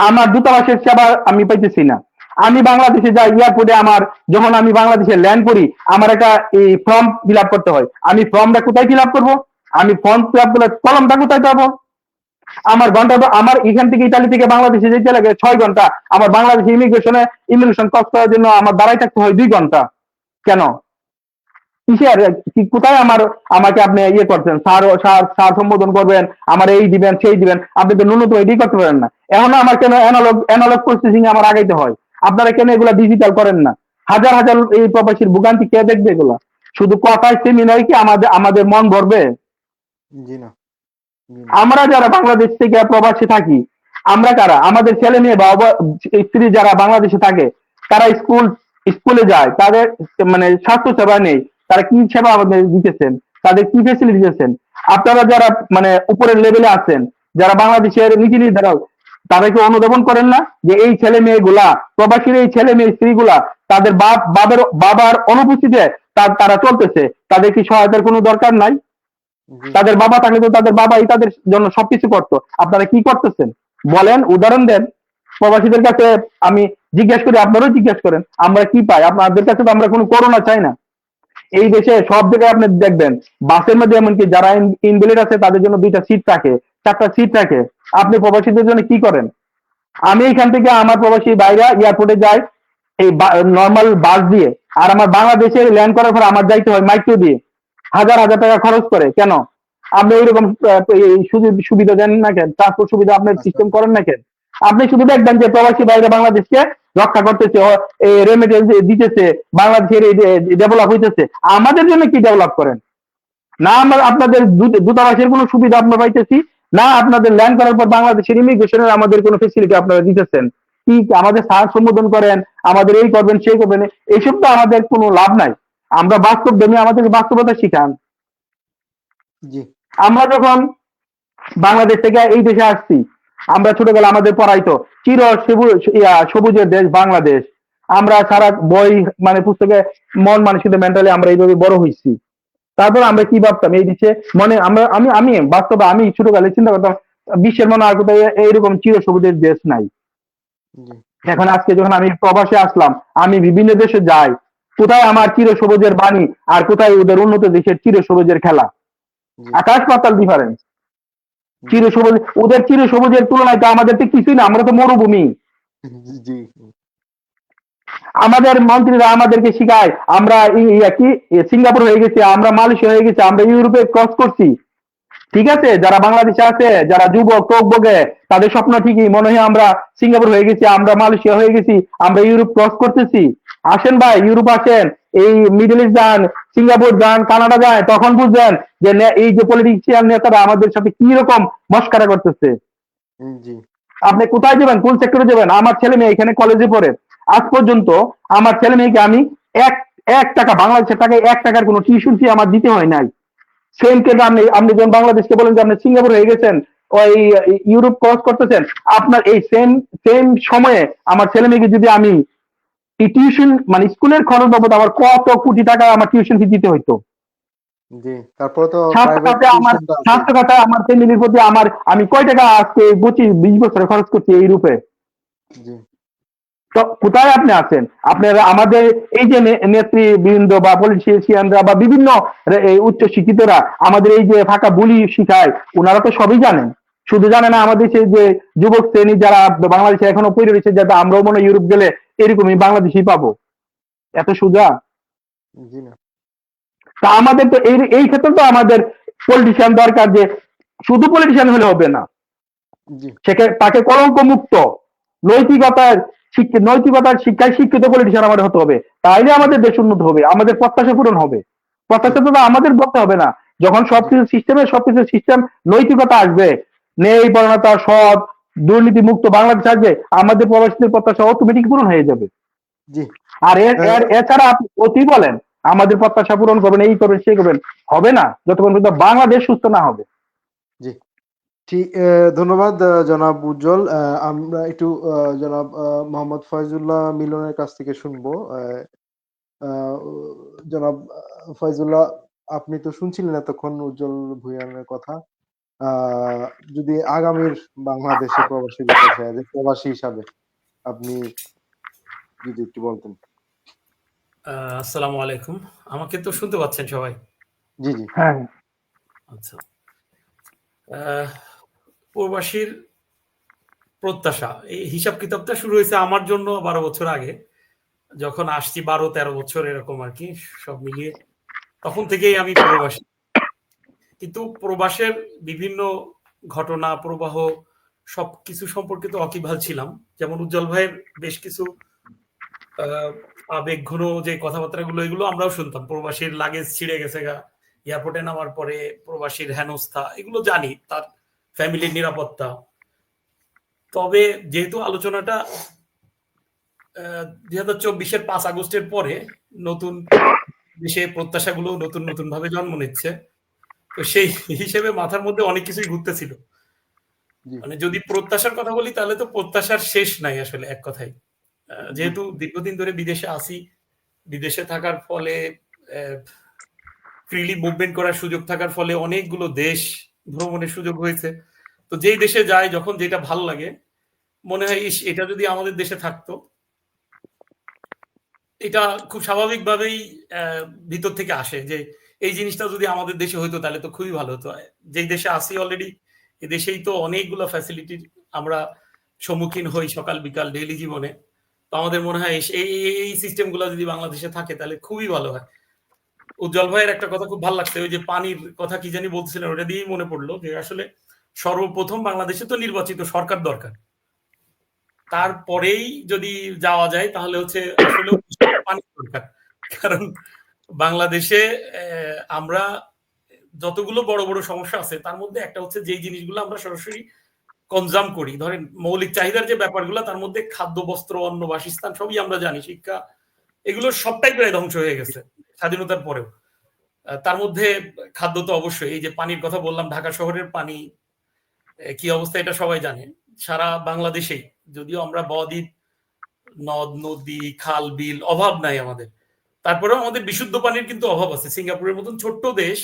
আমার দূতাবাসের সেবা আমি পাইতেছি না। আমি বাংলাদেশে যাই, এয়ারপোর্টে যখন আমি বাংলাদেশে ল্যান্ড করি, আমার একটা এই ফর্ম ফিল আপ করতে হয়। আমি ফর্মটা কোথায় ফিল আপ করবো? আমি ফর্ম ফিল আপ করলে কলমটা কোথায় পাবো? আমার ঘন্টা তো আমার এখান থেকে ইতালি থেকে বাংলাদেশে যেতে লাগে 6 ঘন্টা, আমার বাংলাদেশে ইমিগ্রেশন ক্রস করার জন্য আমার দাঁড়ায় থাকতে হয় 2 ঘন্টা। কেন? কিসের কোথায় আমাকে আপনি ইয়ে করছেন, স্যার স্যার স্যার সম্বোধন করবেন, আমার এই দিবেন সেই দিবেন, আপনি তো ন্যূনতম এটাই করতে পারেন না। এখন আমার কেন অ্যানালগ প্রসেসিং আমার আগাইতে হয়? আপনারা কেন এগুলা ডিজিটাল করেন না? হাজার হাজার এই প্রবাসীর ভোগান্তি কে দেখবে এগুলা? শুধু কথায় সেমিনারে কি আমাদের মন ভরবে? জি না, জি না। আমরা যারা বাংলাদেশ থেকে প্রবাসী থাকি, আমরা কারা? আমাদের ছেলে মেয়ে বা স্ত্রী যারা বাংলাদেশে থাকে, তারা স্কুলে যায়, তাদের মানে স্বাস্থ্য সেবা নেই, তারা কি সেবা আমাদের দিতেছেন, তাদের কি ফেসিলিটি দিতেছেন? আপনারা যারা মানে উপরের লেভেলে আছেন, যারা বাংলাদেশের নীতি নির্ধারক, তাদেরকে অনুধাবন করেন না যে এই ছেলে মেয়েগুলা, প্রবাসীর এই ছেলে মেয়ে স্ত্রীগুলা তাদের বাবার অনুপস্থিতিতে তারা চলতেছে, তাদের কি সহায়তার কোনো দরকার নাই? জি তাদের বাবা থাকলে তো তাদের বাবাই তাদের জন্য সবকিছু করতো। আপনারা কি করতেছেন বলেন, উদাহরণ দেন। প্রবাসীদের কাছে আমি জিজ্ঞেস করি, আপনারাও জিজ্ঞেস করেন, আমরা কি পাই? আপনাদের কাছে তো আমরা কোনো করোনা চাই না। এই দেশে সব জায়গায় আপনি দেখবেন বাসের মধ্যে এমনকি যারা ইনভ্যালিড আছে তাদের জন্য 2টা সিট থাকে, 4টা সিট থাকে। আপনি প্রবাসীদের জন্য কি করেন? আমি এখান থেকে আমার প্রবাসী ভাইরা এয়ারপোর্টে যাই এই নর্মাল বাস দিয়ে, আর আমার বাংলাদেশে ল্যান্ড করার পর আমার যাইতে হয় মাইক্রো দিয়ে, হাজার হাজার টাকা খরচ করে। কেন আপনি এইরকম সুযোগ সুবিধা দেন না কেন? ট্রান্সপোর্ট সুবিধা আপনার আচ্ছা সিস্টেম করেন না কেন? আপনি শুধু দেখবেন যে প্রবাসী বাইরে বাংলাদেশকে রক্ষা করতেছে, রেমিটেন্স দিতেছে, বাংলাদেশের ডেভেলপ হইতেছে। আমাদের জন্য কি ডেভেলপ করেন? না আমরা আপনাদের দূতাবাসের কোনো সুবিধা আমরা পাইতেছি, না আপনাদের ল্যান্ড করার পর বাংলাদেশের ইমিগ্রেশনের আমাদের কোনো ফেসিলিটি আপনারা দিতেছেন। কি আমাদের স্যার সম্বোধন করেন, আমাদের এই করবেন সেই করবেন, এইসব তো আমাদের কোনো লাভ নাই। আমরা বাস্তব জমি, আমাদেরকে বাস্তবতা শিখান। জি আমরা যখন বাংলাদেশ থেকে এই দেশে আসছি, আমরা ছোটবেলা আমাদের পড়াইতো সবুজের দেশ বাংলাদেশ। আমরা সারা বই মানে পুস্তকে মন মানসিকতা মেন্টালি আমরা এইভাবে বড় হয়েছি। তারপর আমরা কি ভাবতাম এই দেশে মনে আমরা আমি আমি বাস্তবে আমি ছোটবেলায় চিন্তা করতাম বিশ্বের মনে আর কোথাও এইরকম সবুজের দেশ নাই। জি এখন আজকে যখন আমি প্রবাসে আসলাম, আমি বিভিন্ন দেশে যাই, কোথায় আমার সবুজের বাণী আর কোথায় ওদের উন্নত দেশের সবুজের খেলা, জি আকাশ পাতাল ডিফারেন্স। জি সবুজ, ওদের সবুজের তুলনায় তো আমাদের তো কিছুই না, আমরা তো মরুভূমি। জি আমাদের মন্ত্রীরা আমাদেরকে শিখায় আমরা কি সিঙ্গাপুর হয়ে গেছি, আমরা মালয়েশিয়া হয়ে গেছি, আমরা ইউরোপে ক্রস করছি। ঠিক আছে, যারা বাংলাদেশে আছে, যারা যুবক টোক বগে, তাদের স্বপ্ন ঠিকই মনে হয় আমরা সিঙ্গাপুর হয়ে গেছি, আমরা মালয়েশিয়া হয়ে গেছি, আমরা ইউরোপ ক্রস করতেছি। আসেন ভাই, ইউরোপ আসেন, এই মিডল ইস্ট যান, সিঙ্গাপুর যান, কানাডা যান, তখন বুঝবেন যে এই যে পলিটিশিয়ান নেতারা আমাদের সাথে কি রকম মস্কারা করতেছে। জি আপনি কোথায় যাবেন, কোন সেক্টরে যাবেন? আমার ছেলে মেয়ে এখানে কলেজে পড়ে, আজ পর্যন্ত আমার ছেলে মেয়েকে আমি এক এক টাকা, বাংলাদেশের টাকায় 1 টাকার কোনো টিউশন ফি আমার দিতে হয় নাই। সেম কেস আপনি আপনি যখন বাংলাদেশকে বলেন যে আপনি সিঙ্গাপুর হয়ে গেছেন, ওই ইউরোপ ক্রস করতেছেন, আপনার এই সেম সেম সময়ে আমার ছেলে মেয়েকে যদি আমি এই টিউশন মানে স্কুলের খরচ বাবদ আমার কত কোটি টাকা আমার টিউশন ফি দিতে হইতো। জি তারপরে তো স্বাস্থ্য প্রাইভেট খাতে আমার টিউশনটা আছে। স্বাস্থ্য খাতে আমার ফ্যামিলির প্রতি আমি কয় টাকা আজকে 25-20 বছরে খরচ করছি এই রূপে। জি তো কোথায় আপনি আছেন? আপনারা আমাদের এই যে নেতৃবৃন্দ বা পলিটিশিয়ানরা বা বিভিন্ন এই উচ্চ শিক্ষিতরা আমাদের এই যে ফাঁকা বুলি শিখায়, ওনারা তো সবই জানেন। শুধু জানে না আমাদের সেই যে যুবক শ্রেণী যারা বাংলাদেশে এখনো পড়ে রয়েছে, যাতে আমরাও মনে হয় ইউরোপ গেলে এরকমই বাংলাদেশি পাবো, এত সোজা। জি না তা আমাদের তো এই ক্ষেত্রে তো আমাদের পলিটিশিয়ান দরকার, যে শুধু পলিটিশিয়ান হলে হবে না, জি তাকে কলঙ্ক মুক্ত নৈতিকতার শিক্ষায় শিক্ষিত পলিটিশিয়ান আমাদের হতে হবে। তাইলে আমাদের দেশ উন্নত হবে, আমাদের প্রত্যাশা পূরণ হবে। প্রত্যাশা তো আমাদের বলতে হবে না। যখন সবকিছু সিস্টেম নৈতিকতা আসবে, ন্যায় পরায়ণতা, সৎ, দুর্নীতি মুক্ত বাংলাদেশ আসবে, আমাদের প্রবাসীদের প্রত্যাশা অটোমেটিক পূরণ হয়ে যাবে। জি আর এছাড়া আপনি অতি বলেন আমাদের প্রত্যাশা পূরণ করবেন, এই করবেন সেই করবেন, হবে না যতক্ষণ পর্যন্ত বাংলাদেশ সুস্থ না হবে। জি ঠিক ধন্যবাদ জনাব উজ্জ্বল। আমরা একটু জনাব মোহাম্মদ ফয়জুল্লাহ মিলনের কাছ থেকে শুনবো। আহ, জনাব ফয়জুল্লাহ, আপনি তো শুনছিলেন এতক্ষণ উজ্জ্বল ভূঁইয়ার কথা। আহ, যদি আগামীর বাংলাদেশে প্রবাসী বিকাশে প্রবাসী হিসাবে আপনি যদি একটু বলতেন। আসসালামু আলাইকুম। আমাকে তো শুনতে পাচ্ছেন সবাই? জি জি হ্যাঁ, আচ্ছা। প্রবাসীর প্রত্যাশা, এই হিসাব কিতাবটা শুরু হয়েছে আমার জন্য 12 বছর আগে, যখন আসছি 12-13 বছর এরকম আর কি, সব মিলিয়ে তখন থেকেই আমি প্রবাসী। কিন্তু প্রবাসের বিভিন্ন ঘটনা প্রবাহ সবকিছু সম্পর্কে তো ওয়াকিবহাল ছিলাম। যেমন উজ্জ্বল ভাইয়ের বেশ কিছু আবেগ ঘন যে কথাবার্তাগুলো এগুলো আমরাও শুনতাম। প্রবাসীর লাগেজ ছিঁড়ে গেছে গা, এয়ারপোর্টে নামার পরে প্রবাসীর হেনস্থা, এগুলো জানি, তার ফ্যামিলির নিরাপত্তা। তবে যেহেতু আলোচনাটা 2024-এর 5 আগস্টের পরে নতুন দেশে প্রত্যাশাগুলো নতুন নতুন ভাবে জন্ম নিচ্ছে, তো সেই হিসেবে মাথার মধ্যে অনেক কিছুই ঘুরতেছিল। জি মানে যদি প্রত্যাশার কথা বলি তাহলে তো প্রত্যাশার শেষ নাই আসলে, এক কথায়। যেহেতু দীর্ঘদিন ধরে বিদেশে আসি, বিদেশে থাকার ফলে ফ্রিলি মুভমেন্ট করার সুযোগ থাকার ফলে অনেকগুলো দেশ ভ্রমণের সুযোগ হয়েছে। তো যেই দেশে যায়, যখন যেটা ভালো লাগে, মনে হয় ইস, এটা যদি আমাদের দেশে থাকতো। এটা খুব স্বাভাবিকভাবেই ভিতর থেকে আসে যে এই জিনিসটা যদি আমাদের দেশে হইতো তাহলে তো খুবই ভালো হতো। যেই দেশে আসি অলরেডি, এই দেশেই তো অনেকগুলো ফ্যাসিলিটির আমরা সম্মুখীন হই সকাল বিকাল ডেইলি জীবনে। তো আমাদের মনে হয় এই সিস্টেম গুলো যদি বাংলাদেশে থাকে তাহলে খুবই ভালো হয়। উজ্জ্বল ভাইয়ের একটা কথা খুব ভালো লাগছে, ওই যে পানির কথা কি জানি বলছিলেন, ওটা দিয়েই মনে পড়লো যে আসলে সর্বপ্রথম বাংলাদেশে তো নির্বাচিত সরকার দরকার। তারপরেই যদি যাওয়া যায় তাহলে হচ্ছে আসলে পানি দরকার। কারণ বাংলাদেশে আমরা যতগুলো বড় বড় সমস্যা আছে তার মধ্যে একটা হচ্ছে যেই জিনিসগুলো আমরা সরাসরি কনজাম করি, ধরেন মৌলিক চাহিদার যে ব্যাপারগুলো, তার মধ্যে খাদ্য, বস্ত্র, অন্ন, বাসস্থান সবই আমরা জানি, শিক্ষা, এগুলো সবটাই প্রায় ধ্বংস হয়ে গেছে স্বাধীনতার পরেও। তার মধ্যে খাদ্য তো অবশ্যই। এই যে পানির কথা বললাম, ঢাকা শহরের পানি কি অবস্থা এটা সবাই জানে। সারা বাংলাদেশেই যদিও আমরা বদ্বীপ, নদ নদী, খাল বিল, অভাব নাই আমাদের, তারপরেও আমাদের বিশুদ্ধ পানির কিন্তু অভাব আছে। সিঙ্গাপুরের মতন ছোট্ট দেশ,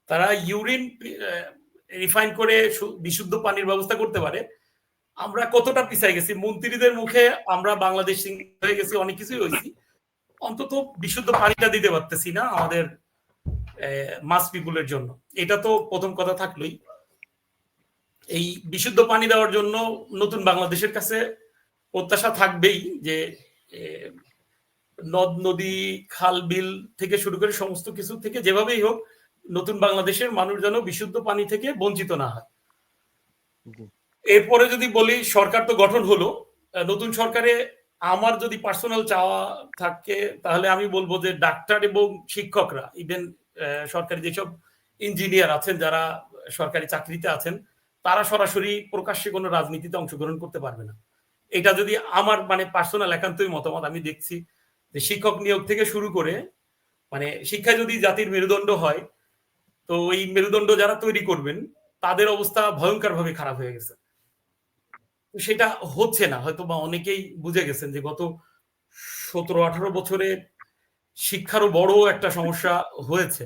তারা ইউরিন রিফাইন করে বিশুদ্ধ পানির ব্যবস্থা করতে পারে। আমরা কতটা পিছাই গেছি মন্ত্রীদের মুখে, আমরা বাংলাদেশ হয়ে গেছি, অনেক কিছুই হয়েছি, অন্তত বিশুদ্ধ পানিটা দিতে পারতেছি না আমাদের মাস পিপুলের জন্য। এটা তো প্রথম কথা থাকলোই। এই বিশুদ্ধ পানি দেওয়ার জন্য নতুন বাংলাদেশের কাছে প্রত্যাশা থাকবেই যে নদ নদী, খাল বিল থেকে শুরু করে সমস্ত কিছু থেকে যেভাবেই হোক নতুন বাংলাদেশের মানুষ যেন বিশুদ্ধ পানি থেকে বঞ্চিত না হয়। এরপরে যদি বলি, সরকার তো গঠন হলো, নতুন সরকারে আমার যদি পার্সোনাল চাওয়া থাকে তাহলে আমি বলবো যে ডাক্তার এবং শিক্ষকরা, ইভেন সরকারি যেসব ইঞ্জিনিয়ার আছেন যারা সরকারি চাকরিতে আছেন, তারা সরাসরি প্রকাশ্যে কোনো রাজনীতিতে অংশগ্রহণ করতে পারবে না। এটা যদি আমার মানে পার্সোনাল একান্তই মতামত। আমি দেখছি যে শিক্ষক নিয়োগ থেকে শুরু করে মানে শিক্ষা যদি জাতির মেরুদণ্ড হয়, তো ওই মেরুদণ্ড যারা তৈরি করবেন তাদের অবস্থা ভয়ঙ্কর ভাবে খারাপ হয়ে গেছে। সেটা হচ্ছে না, হয়তো বা অনেকেই বুঝে গেছেন যে গত 17-18 বছরে শিক্ষারও বড় একটা সমস্যা হয়েছে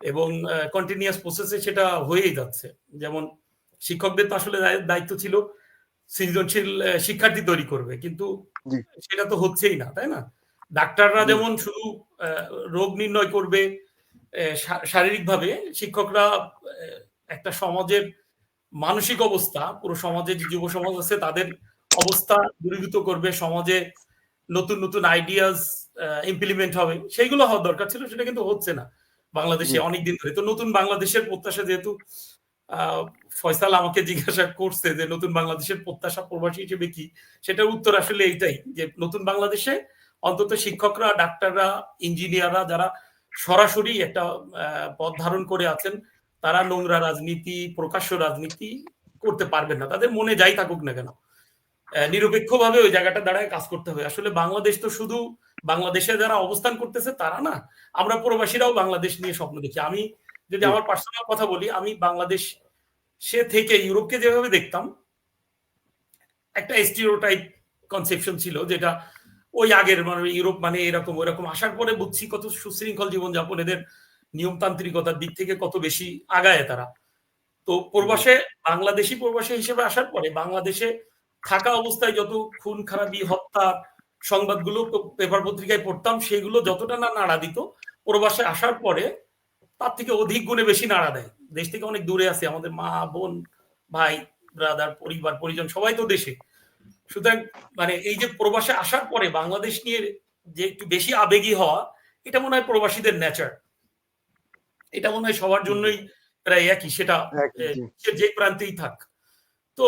এবং কন্টিনিউয়াস প্রসেসে সেটা হয়েই যাচ্ছে। যেমন শিক্ষকদের তো আসলে দায়িত্ব ছিল সৃজনশীল শিক্ষার্থী তৈরি করবে, কিন্তু সেটা তো হচ্ছেই না, তাই না? ডাক্তাররা যেমন শুধু রোগ নির্ণয় করবে শারীরিকভাবে, শিক্ষকরা একটা সমাজের মানসিক অবস্থা, পুরো সমাজে যে যুব সমাজ আছে তাদের অবস্থা দূরীভূত করবে, সমাজে নতুন নতুন আইডিয়াস ইমপ্লিমেন্ট হবে, সেইগুলো হওয়ার দরকার ছিল। সেটা কিন্তু হচ্ছে না বাংলাদেশে অনেকদিন ধরে। তো নতুন বাংলাদেশের প্রত্যাশা, যেহেতু ফয়সাল আমাকে জিজ্ঞাসা করছে যে নতুন বাংলাদেশের প্রত্যাশা প্রবাসী হিসেবে কি, সেটার উত্তর আসলে এইটাই যে নতুন বাংলাদেশে অন্তত শিক্ষকরা, ডাক্তাররা, ইঞ্জিনিয়াররা যারা সরাসরি একটা পদ ধারণ করে আছেন, তারা নোংরা রাজনীতি, প্রকাশ্য রাজনীতি করতে পারবেন না। তাদের মনে যাই থাকুক না কেন, নিরপেক্ষভাবে ওই জায়গাটা দাঁড়ায় কাজ করতে হবে। আসলে বাংলাদেশ তো শুধু বাংলাদেশে যারা অবস্থান করতেছে তারা না, আমরা প্রবাসীরাও বাংলাদেশ নিয়ে স্বপ্ন দেখি। আমি যদি আমার পার্সোনাল কথা বলি, আমি বাংলাদেশ সে থেকে ইউরোপকে যেভাবে দেখতাম, একটা স্টিরিওটাইপ কনসেপশন ছিল যেটা ওই আগের মানে ইউরোপ মানে এরকম ওইরকম। আসার পরে বুঝছি কত সুশৃঙ্খল জীবনযাপন, এদের নিয়মতান্ত্রিকতার দিক থেকে কত বেশি আগায় তারা। তো প্রবাসে বাংলাদেশি প্রবাসী হিসেবে আসার পরে বাংলাদেশে থাকা অবস্থায় যত খুন খারাপি, হত্যা সংবাদগুলো পেপার পত্রিকায় পড়তাম, সেগুলো যতটা না নাড়া দিত, প্রবাসে আসার পরে তার থেকে অধিক গুণে বেশি নাড়া দেয়। দেশ থেকে অনেক দূরে আছে, আমাদের মা বোন ভাই ব্রাদার পরিবার পরিজন সবাই তো দেশে। সুতরাং মানে এই যে প্রবাসে আসার পরে বাংলাদেশ নিয়ে যে একটু বেশি আবেগী হওয়া, এটা মনে হয় প্রবাসীদের নেচার। এটা মনে হয় সবার জন্যই প্রায় একই, সেটা জি। সে যে প্রান্তেই থাক। তো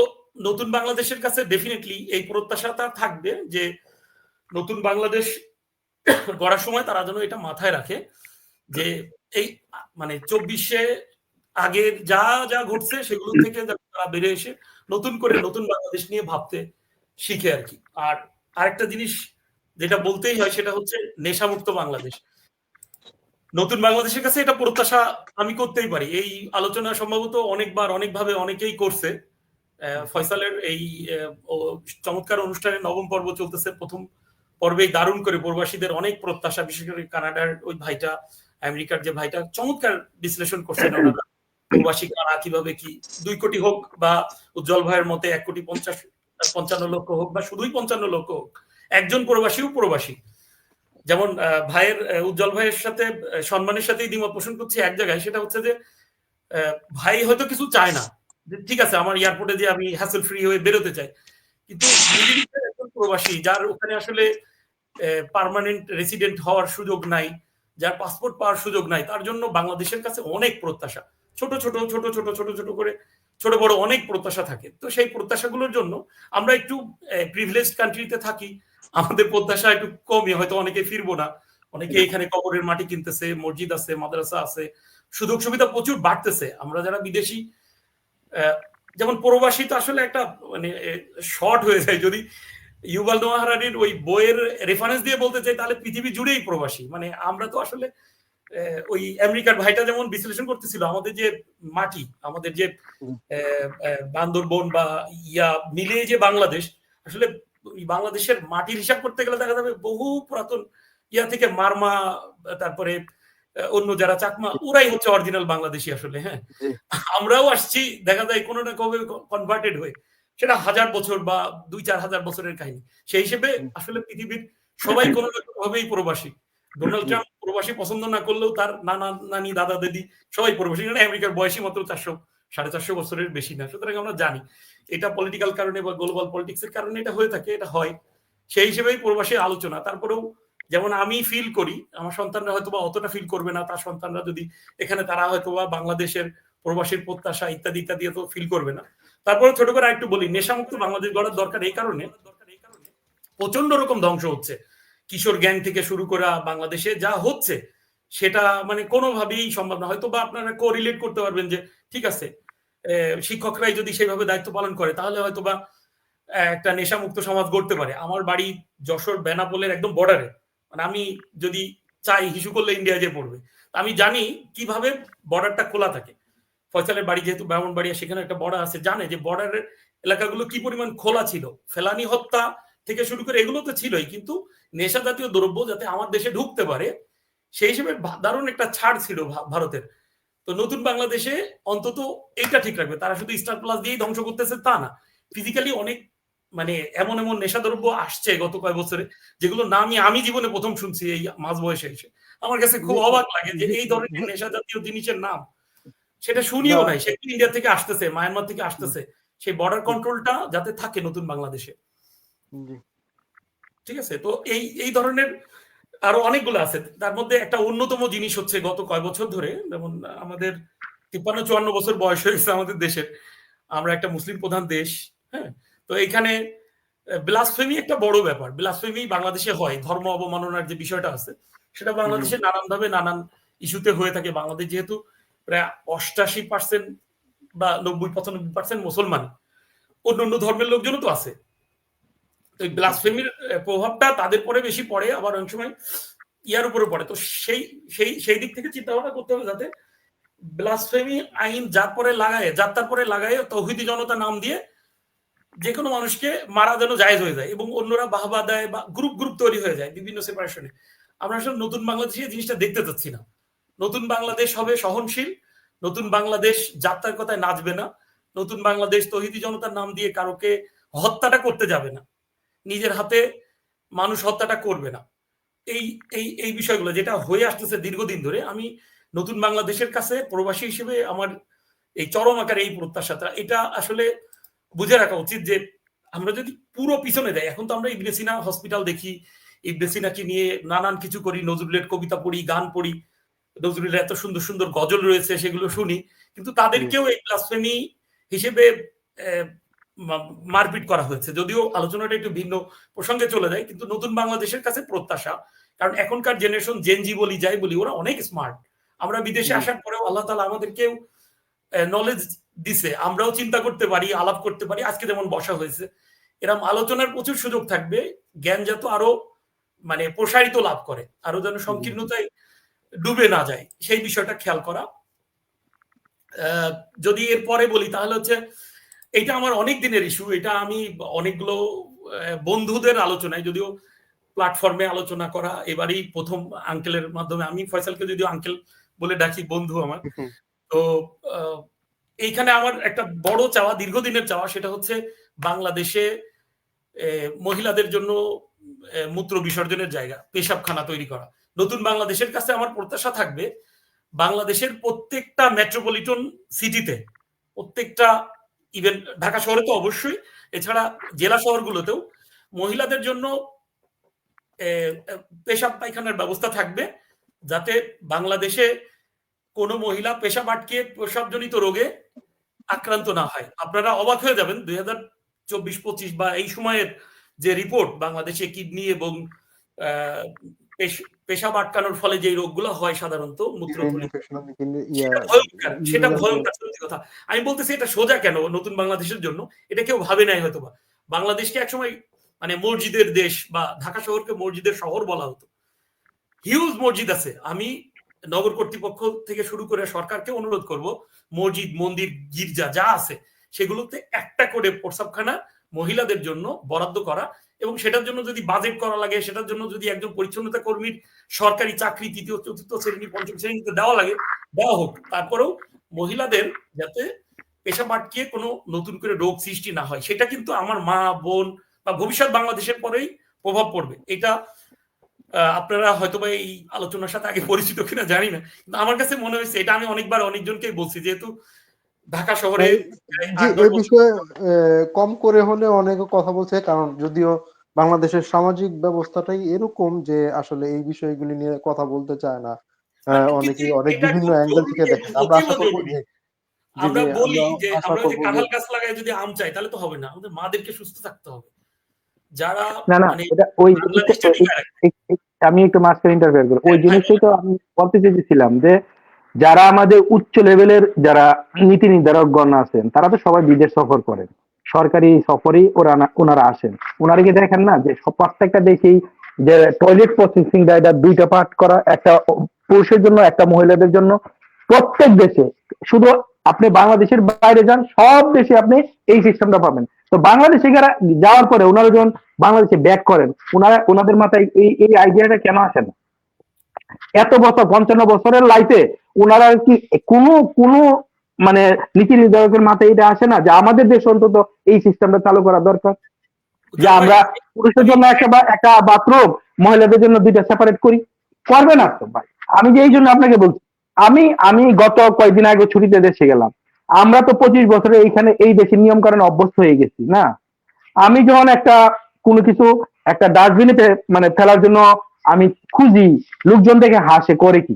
নতুন বাংলাদেশের কাছে ডেফিনেটলি এই প্রত্যাশাটা থাকবে যে নতুন বাংলাদেশ গড়ার সময় তারা যেন এটা মাথায় রাখে যে এই মানে 24-এ আগের যা যা ঘটছে সেগুলো থেকে তারা বেড়ে এসে নতুন করে নতুন বাংলাদেশ নিয়ে ভাবতে শিখে আর কি। আর আরেকটা জিনিস যেটা বলতেই হয় সেটা হচ্ছে নেশামুক্ত বাংলাদেশ। নতুন বাংলাদেশের কাছে এটা প্রত্যাশা আমি করতেই পারি। এই আলোচনা সম্ভবত অনেকবার অনেকভাবে অনেকেই করছে। ফয়সালের এই চমৎকার অনুষ্ঠানের 9ম পর্ব চলতেছে। ১ম পর্বেই দারুণ করে প্রবাসীদের অনেক প্রত্যাশা, বিশেষ করে কানাডার ওই ভাইটা, আমেরিকার যে ভাইটা চমৎকার বিশ্লেষণ করছেন ওনারা। প্রবাসী কারা, কিভাবে কি 2 কোটি হোক বা উজ্জ্বল ভাইয়ের মতে 1,55,00,000 লক্ষ হোক বা শুধুই 55 লক্ষ হোক, একজন প্রবাসীও প্রবাসী। যেমন ভাইয়ের উজ্জ্বল ভাইয়ের সাথে সম্মানের সাথেই দ্বিমত পোষণ করছি এক জায়গায়, সেটা হচ্ছে যে ভাই হয়তো কিছু চায় না, যে ঠিক আছে আমার এয়ারপোর্টে যে আমি হ্যাসেল ফ্রি হয়ে বেরোতে চাই, কিন্তু একজন প্রবাসী যার ওখানে আসলে পার্মানেন্ট রেসিডেন্ট হওয়ার সুযোগ নাই, যার পাসপোর্ট পাওয়ার সুযোগ নাই, তার জন্য বাংলাদেশের কাছে অনেক প্রত্যাশা, ছোট ছোট ছোট ছোট ছোট ছোট করে ছোট বড় অনেক প্রত্যাশা থাকে। তো সেই প্রত্যাশাগুলোর জন্য আমরা একটু প্রিভিলেজড কান্ট্রিতে থাকি, আমাদের প্রত্যাশা একটু কমই, হয়তো অনেকে ফিরবো না, অনেকে এখানে কবরের মাটি কিনতেছে, মসজিদ আছে, মাদ্রাসা আছে, সুযোগ সুবিধা প্রচুর বাড়তেছে। আমরা যারা বিদেশি, যেমন প্রবাসী তো আসলে একটা মানে শর্ট হয়ে যায়, যদি ইউভাল নোয়া হারারির ওই বইয়ের রেফারেন্স দিয়ে বলতে চাই তাহলে পৃথিবী জুড়েই প্রবাসী। মানে আমরা তো আসলে ওই আমেরিকার ভাইটা যেমন বিশ্লেষণ করতেছিল, আমাদের যে মাটি, আমাদের যে বান্দরবন বা ইয়া মিলে যে বাংলাদেশ, আসলে বাংলাদেশের মাটির হিসাব করতে গেলে দেখা যাবে বহু পুরাতন ইয়া থেকে মারমা, তারপরে অন্য যারা চাকমা, ওরাই হচ্ছে অরিজিনাল বাংলাদেশী আসলে। হ্যাঁ, আমরাও আসছি দেখা যায় কোনো না কবে কনভার্টেড হয়ে, সেটা 1000 বছর বা 2-4 হাজার বছরের কাহিনী। সেই হিসেবে আসলে পৃথিবীর সবাই কোনো না কোনো ভাবেই প্রবাসী। ডোনাল্ড ট্রাম্প প্রবাসী পছন্দ না করলেও তার নানা নানি দাদা দাদি সবাই প্রবাসী। আমেরিকার বয়সী মাত্র 400-450 বছরের বেশি না। সুতরাং আমরা জানি এটা পলিটিক্যাল কারণে বা গ্লোবাল পলিটিক্সের কারণে এটা হয়ে থাকে, এটা হয়। সেই হিসেবেই প্রবাসী আলোচনা। তারপরেও যেমন আমি ফিল করি, আমার সন্তানরা হয়তো বা অতটা ফিল করবে না, তার সন্তানরা যদি এখানে, তারা হয়তো বা বাংলাদেশের প্রবাসীর প্রত্যাশা ইত্যাদি ইত্যাদি তো ফিল করবে না। তারপরে ছোট করে একটু বলি, নেশামুক্ত বাংলাদেশ গড়ার দরকার এই কারণে প্রচন্ড রকম ধ্বংস হচ্ছে। কিশোর গ্যাং থেকে শুরু করা বাংলাদেশে যা হচ্ছে সেটা মানে কোনোভাবেই সম্ভব না। হয়তো বা আপনারা কোরিলেট করতে পারবেন যে ঠিক আছে, শিক্ষকরাই যদি সেভাবে দায়িত্ব পালন করে তাহলে হয়তো বা একটা নেশামুক্ত সমাজ গড়তে পারে। আমার বাড়ি যশোর বেনাপোলের একদম বর্ডারে, মানে আমি যদি চাই হিসু করলে ইন্ডিয়া যে পড়বে। আমি জানি কিভাবে বর্ডারটা খোলা থাকে। ফয়সালের বাড়ি যেহেতু ব্রাহ্মণবাড়িয়া, সেখানে একটা বর্ডার আছে, জানে যে বর্ডারের এলাকাগুলো কি পরিমাণ খোলা ছিল। ফেলানি হত্যা থেকে শুরু করে এগুলো তো ছিলই, কিন্তু নেশা জাতীয় দ্রব্য যাতে আমার দেশে ঢুকতে পারে সেই হিসেবে দারুণ একটা ছাড় ছিল ভারতের। তো নতুন বাংলাদেশে অন্তত এইটা ঠিক রাখবে, তারা শুধু স্টার প্লাস দিয়েই ধ্বংস করতেছে তা না, ফিজিক্যালি অনেক মানে এমন এমন নেশাদ্রব্য আসছে গত কয়েক বছরে যেগুলো না আমি জীবনে প্রথম শুনছি এই মাঝ বয়সে এসে। আমার কাছে খুব অবাক লাগে যে এই ধরনের নেশা জাতীয় জিনিসের নাম সেটা শুনিও নাই, সেগুলো ইন্ডিয়া থেকে আসতেছে, মায়ানমার থেকে আসতেছে। সেই বর্ডার কন্ট্রোলটা যাতে থাকে নতুন বাংলাদেশে, ঠিক আছে। তো এই ধরনের আরো অনেকগুলো আছে। তার মধ্যে একটা অন্যতম জিনিস হচ্ছে গত কয়েক বছর ধরে, যেমন আমাদের 53-54 বছর বয়স হয়েছে আমাদের দেশের, আমরা একটা মুসলিম প্রধান দেশ। হ্যাঁ, তো এখানে ব্লাসফেমি একটা বড় ব্যাপার। ব্লাসফেমি বাংলাদেশে হয়, ধর্ম অবমাননার যে বিষয়টা আছে সেটা বাংলাদেশে নানান ভাবে নানান ইস্যুতে হয়ে থাকে। বাংলাদেশ যেহেতু প্রায় 88% বা 90-95% মুসলমান, অন্য ধর্মের লোকজনও তো আছে। তো ব্লাসফেমির প্রভাবটা তাদের পরে বেশি পড়ে, আবার অনেক সময় ইয়ার উপরে পড়ে। তো সেই দিক থেকে চিন্তা ভাবনা করতে হবে যাতে ব্লাসফেমি আইন যার তার পরে লাগায় তৌহিদি জনতা নাম দিয়ে যে কোনো মানুষকে মারা যেন জায়েজ হয়ে যায় এবং অন্যরা বাহবা দেয় বা গ্রুপ গ্রুপ তৈরি হয়ে যায় বিভিন্ন সেপারেশনে। আমরা আসলে নতুন বাংলাদেশে জিনিসটা দেখতে চাচ্ছি না। নতুন বাংলাদেশ হবে সহনশীল, নতুন বাংলাদেশ যাত্রার কথায় নাচবে না, নতুন বাংলাদেশ তৌহিদি জনতার নাম দিয়ে কারোকে হত্যাটা করতে যাবে না, নিজের হাতে মানুষ হত্যাটা করবে না। এই এই এই বিষয়গুলো যেটা হয়ে আসতেছে দীর্ঘদিন ধরে, আমি নতুন বাংলাদেশের কাছে প্রবাসী হিসেবে আমার এই চরম আকারে এই প্রত্যাশাটা, এটা আসলে বুঝে রাখা উচিত যে আমরা যদি পুরো পিছনে যাই, এখন তো আমরা ইবনে সিনা হসপিটাল দেখি, ইবনে সিনাকে নিয়ে নানান কিছু করি, নজরুলের কবিতা পড়ি, গান পড়ি, নজরুলের এত সুন্দর সুন্দর গজল রয়েছে, সেগুলো শুনি, কিন্তু তাদেরকেও এই ব্লাসফেমি হিসেবে মারপিট করা হয়েছে। যদিও আলোচনাটা একটু ভিন্ন প্রসঙ্গে চলে যায়, কিন্তু নতুন বাংলাদেশের কাছে প্রত্যাশা, কারণ এখনকার জেনারেশন জেনজি বলি যাই বলি, ওরা অনেক স্মার্ট। আমরা বিদেশে আসার পরেও আল্লাহ তাআলা আমাদেরকেও নলেজ দিছে, আমরাও চিন্তা করতে পারি, আলাপ করতে পারি। আজকে যেমন বসা হয়েছে, এরকম আলোচনার প্রচুর সুযোগ থাকবে, জ্ঞান যাতে আরো মানে প্রসারিত লাভ করে, আরো যেন সংকীর্ণতায় ডুবে না যায়, সেই বিষয়টা খেয়াল করা। যদি এর পরে বলি তাহলে হচ্ছে এটা আমার অনেক দিনের ইস্যু। এটা আমি অনেকগুলো বন্ধুদের আলোচনায়, যদিও প্ল্যাটফর্মে আলোচনা করা এবারই প্রথম আঙ্কেলের মাধ্যমে, আমি ফয়সালকে যদিও আঙ্কেল বলে ডাকি, বন্ধু আমার। তো এইখানে আমার একটা বড় চাওয়া, দীর্ঘদিনের চাওয়া, সেটা হচ্ছে বাংলাদেশে মহিলাদের জন্য মূত্র বিসর্জনের জায়গা, পেশাবখানা তৈরি করা। নতুন বাংলাদেশের কাছে আমার প্রত্যাশা থাকবে বাংলাদেশের প্রত্যেকটা মেট্রোপলিটন সিটিতে, প্রত্যেকটা, ইভেন ঢাকা শহরে তো অবশ্যই, এছাড়া জেলা শহরগুলোতেও মহিলাদের জন্য পেশাব পায়খানার ব্যবস্থা থাকবে, যাতে বাংলাদেশে কোনো মহিলা পেশাব আটকে প্রসবজনিত রোগে আক্রান্ত না হয়। আপনারা অবাক হয়ে যাবেন 2024-25 বা এই সময়ের যে রিপোর্ট, বাংলাদেশে কিডনি এবং পেশাব আটকানোর ফলে যে রোগগুলো হয় সাধারণত মূত্রথলি, সেটা ভয়ঙ্কর সত্যি কথা। আমি বলতেছি এটা সোজা কেন নতুন বাংলাদেশের জন্য, এটা কেউ ভাবে নাই হয়তো বা। বাংলাদেশকে একসময় মানে মসজিদের দেশ, বা ঢাকা শহরকে মসজিদের শহর বলা হতো। হিউজ মসজিদ আছে। আমি নগর কর্তৃপক্ষ থেকে শুরু করে সরকারকে অনুরোধ করব, মসজিদ, মন্দির, গির্জা যা আছে সেগুলোতে একটা করে প্রস্রাবখানা মহিলাদের জন্য বরাদ্দ করা, এবং সেটার জন্য যদি বাজেট করা লাগে, সেটার জন্য যদি একজন পরিচ্ছন্নতা কর্মীর সরকারি চাকরি 3য় 4র্থ শ্রেণী 5ম শ্রেণীতে দেওয়া লাগে, দেওয়া হোক। তারপরেও মহিলাদের যাতে পেশাব আটকিয়ে কোনো নতুন করে রোগ সৃষ্টি না হয়, সেটা কিন্তু আমার মা, বোন বা ভবিষ্যৎ বাংলাদেশের পরেই প্রভাব পড়বে। এটা আপনারা হয়তোবা এই আলোচনার সাথে আগে পরিচিত কিনা জানি না, কিন্তু আমার কাছে মনে হয়েছে, এটা আমি অনেকবার অনেকজনকেই বলছি, যেহেতু ঢাকা শহরে এই বিষয়ে কম করে হলে অনেকে কথা বলছে, কারণ যদিও বাংলাদেশের সামাজিক ব্যবস্থাটাই এরকম যে আসলে এই বিষয়গুলি নিয়ে কথা বলতে চায় না, অনেকে অনেক বিভিন্ন অ্যাঙ্গেল থেকে দেখে। আমরা আশা করব যে আমরা বলি যে আমরা যদি কাঁঠাল গাছ লাগাই যদি আম চাই, তাহলে তো হবে না, আমাদের মাদেরকে সুস্থ থাকতে হবে। যারা আমি একটু মাঝখানে ইন্টারফেয়ার করি, ওই জিনিসটাই তো আমি বলতে চেয়েছিলাম যে যারা আমাদের উচ্চ লেভেলের যারা নীতি নির্ধারকগণ আছেন, তারা তো সবাই বিদেশ সফর করেন, সরকারি সফরই ওনারা আসেন। ওনারা কি দেখেন না যে প্রত্যেকটা দেশেই যে টয়লেট প্রসেসিং এটা 2টা পার্ট করা, একটা পুরুষের জন্য একটা মহিলাদের জন্য, প্রত্যেক দেশে। শুধু আপনি বাংলাদেশের বাইরে যান, সব দেশে আপনি এই সিস্টেমটা পাবেন। তো বাংলাদেশে যাওয়ার পরে ওনারা যখন বাংলাদেশে ব্যাক করেন, ওনাদের মাথায় এই আইডিয়াটা কেন আসে না? এত বছর 55 বছরের লাইফে ওনারা কি কোনো মানে নীতি নির্ধারকের মাথায় এটা আসে না যে আমাদের দেশ অন্তত এই সিস্টেমটা চালু করা দরকার, যে আমরা পুরুষের জন্য একটা বাথরুম, মহিলাদের জন্য 2টা সেপারেট করি? করবে না তো ভাই। আমি যে এই জন্য আপনাকে বলছি, আমি গত কয়েকদিন আগে ছুটিতে দেশে গেলাম। আমরা তো 25 বছরে এইখানে এই দেশের নিয়ম কারণে অভ্যস্ত হয়ে গেছি না। আমি যখন কোনো কিছু একটা ডাস্টবিনে মানে ফেলার জন্য আমি খুঁজি, লোকজন দেখে হাসে, করে কি?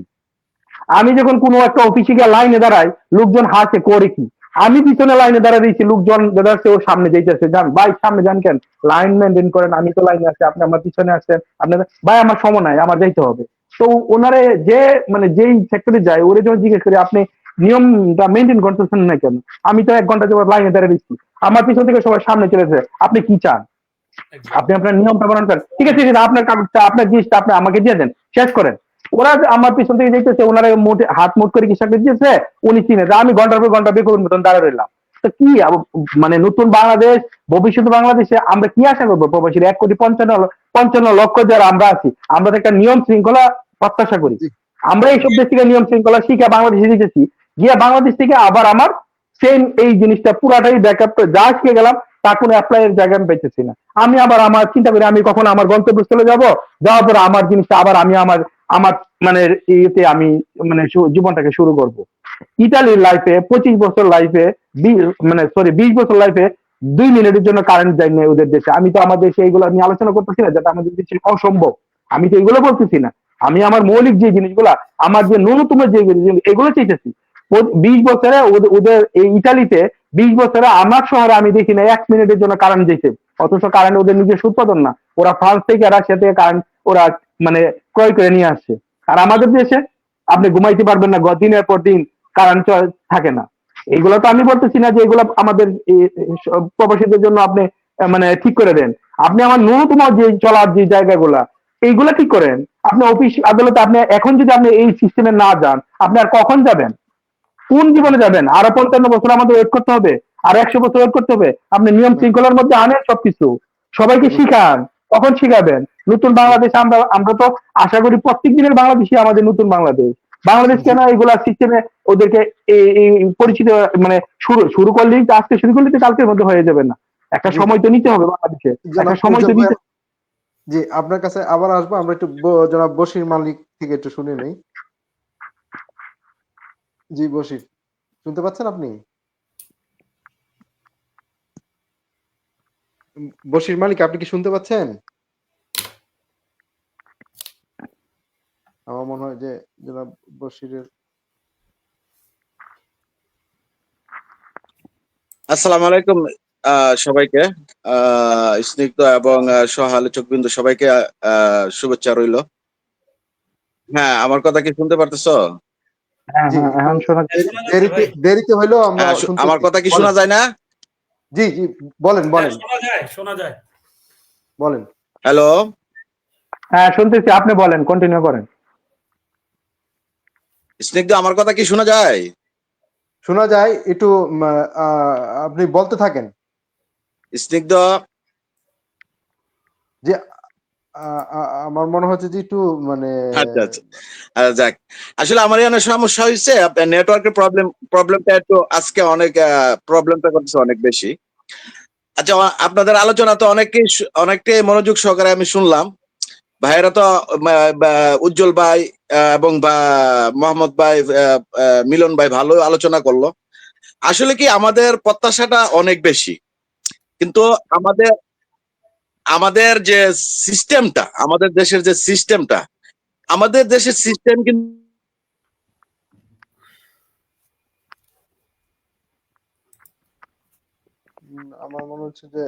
আমি যখন কোনো একটা অফিসে গিয়ে লাইনে দাঁড়াই, লোকজন হাসে, করে কি? আমি পিছনে লাইনে দাঁড়ায় দিয়েছি, লোকজন দাঁড়াচ্ছে, ও সামনে যেতেছে, যান ভাই সামনে যান কেন, লাইন মেনটেন করেন, আমি তো লাইনে আছি, আপনি আমার পিছনে আসছেন, আপনার ভাই আমার সময় নাই, আমার যাইতে হবে। তো ওনারে যে মানে যেই সেক্টরে যায়, ওরে যখন জিজ্ঞেস করি আপনি নিয়মটা মেনটেন করতেছেন না কেন, আমি তো 1 ঘন্টা যাবত লাইনে দাঁড়িয়ে দিচ্ছি, আমার পিছন থেকে সবাই সামনে চলেছে, আপনি কি চান? আপনি আপনার নিয়মটা বানান করেন, ঠিক আছে, আপনার কাগজটা, আপনার জিনিসটা আপনি আমাকে দিয়ে দেন, শেষ করেন। ওরা আমার পিছন থেকে দেখতেছে, ওনারা হাত মুট করে কি সাথে দিয়েছে, উনি চিনে, আমি ঘন্টার পর ঘন্টা বেকুবের মতন দাঁড়িয়ে রইলাম। তো কি মানে নতুন বাংলাদেশ, ভবিষ্যৎ বাংলাদেশে আমরা কি আশা করবো? প্রবাসীর 1,55,00,000 যারা আমরা আছি, আমরা একটা নিয়ম শৃঙ্খলা প্রত্যাশা করি। আমরা এইসব দেশ থেকে নিয়ম শৃঙ্খলা শিখে বাংলাদেশে শিখেছি, গিয়ে বাংলাদেশ থেকে আবার আমার সেম এই জিনিসটা পুরাটাই ব্যাকআপ করে যা শিখে গেলাম, তা কোনো অ্যাপ্লাইয়ের জায়গা আমি পেতেছি না। আমি আবার আমার চিন্তা করি আমি কখন আমার গন্তব্যস্থলে যাওয়ার পরে আমার জিনিসটা আবার আমি আমার মানে ইয়েতে আমি মানে জীবনটাকে শুরু করব। ইতালির লাইফে 25 বছর লাইফে, মানে 20 বছর লাইফে 2 মিনিটের জন্য কারেন্ট যায় না ওদের দেশে। আমি তো আমাদের দেশে এইগুলো নিয়ে আলোচনা করতেছি না, যেটা আমাদের দেশে অসম্ভব, আমি তো এইগুলো বলতেছি না। আমি আমার মৌলিক যে জিনিসগুলা, আমার যে ন্যূনতম যে জিনিস, এগুলো চাইতেছি। 20 বছরে ওদের এই ইতালিতে 20 বছরে আমার শহরে আমি দেখি না 1 মিনিটের জন্য কারেন্ট দিয়েছে, অথচ কারেন্ট ওদের নিজস্ব উৎপাদন না, ওরা ফ্রান্স থেকে রাশিয়া থেকে কারেন্ট ওরা মানে ক্রয় করে নিয়ে আসছে। আর আমাদের দেশে আপনি ঘুমাইতে পারবেন না, দিনের পর দিন কারেন্ট থাকে না। এগুলো তো আমি বলতেছি না যে এগুলো আমাদের প্রবাসীদের জন্য আপনি মানে ঠিক করে দেন। আপনি আমার ন্যূনতম যে চলার যে জায়গাগুলা এইগুলা ঠিক করেন। আপনি অফিস আদালতে আপনি এখন যদি আপনি এই সিস্টেমে না যান, আপনি আর কখন যাবেন? কোন জীবনে যাবেন? আরো 55 বছর আমাদের ওয়েট করতে হবে, আর 100 বছর ওয়েট করতে হবে? আপনি নিয়ম শৃঙ্খলার মধ্যে আনেন সবকিছু, সবাইকে শিখান, কখন শিখাবেন? নতুন বাংলাদেশ আমরা তো আশা করি প্রত্যেক দিনের বাংলাদেশই আমাদের নতুন বাংলাদেশ। বাংলাদেশ কেন এগুলা সিস্টেমে ওদেরকে এই পরিচিত মানে শুরু করলেই আজকে শুরু করলে তো কালকের মধ্যে হয়ে যাবে না। একটা সময় তো নিতে হবে বাংলাদেশে, একটা সময় তো নিতে। জি, আপনার কাছে আবার আসবো। আমরা একটু জনাব বশির মালিক থেকে একটু শুনে নেই। জি বশির, শুনতে পাচ্ছেন আপনি? বশির মালিক, আপনি কি শুনতে পাচ্ছেন? আমার মনে হয় যে জনাব বশিরের। আসসালামু আলাইকুম সবাইকে, স্নিগ্ধ এবং সহ আলোচকবৃন্দ সবাইকে শুভেচ্ছা রইল। হ্যাঁ, আমার কথা কি শুনতে পারতেছো? হ্যাঁ জি, হ্যাঁ, একটু এখন শোনা দেরিতে হইলেও আমরা আমার শুনতেছি। কথা কি বলেন। শোনা যায় না? জি জি, বলেন বলেন শোনা যায়। বলেন। হ্যালো, হ্যাঁ শুনতেছি, আপনি বলেন, কন্টিনিউ করেন। স্নিগ্ধ, আমার কথা কি শোনা যায়? শোনা যায়, একটু আপনি বলতে থাকেন। স্নিগ্ধ, যে আমার মনে হচ্ছে যে একটু মানে আচ্ছা আচ্ছা, যাক, আসলে আমার এখানে সমস্যা হয়েছে, নেটওয়ার্কের প্রবলেমটা একটু আজকে অনেক প্রবলেমটা করতেছে অনেক বেশি। আচ্ছা, আপনাদের আলোচনা তো অনেকটাই মনোযোগ সহকারে আমি শুনলাম। ভাইয়েরা তো উজ্জ্বল ভাই এবং মোহাম্মদ ভাই, মিলন ভাই ভালো আলোচনা করলো। আসলে কি আমাদের প্রত্যাশাটা অনেক বেশি, কিন্তু আমাদের আমাদের যে সিস্টেমটা, আমাদের দেশের যে সিস্টেমটা, আমাদের দেশের সিস্টেম কিন্তু আমার মনে হচ্ছে যে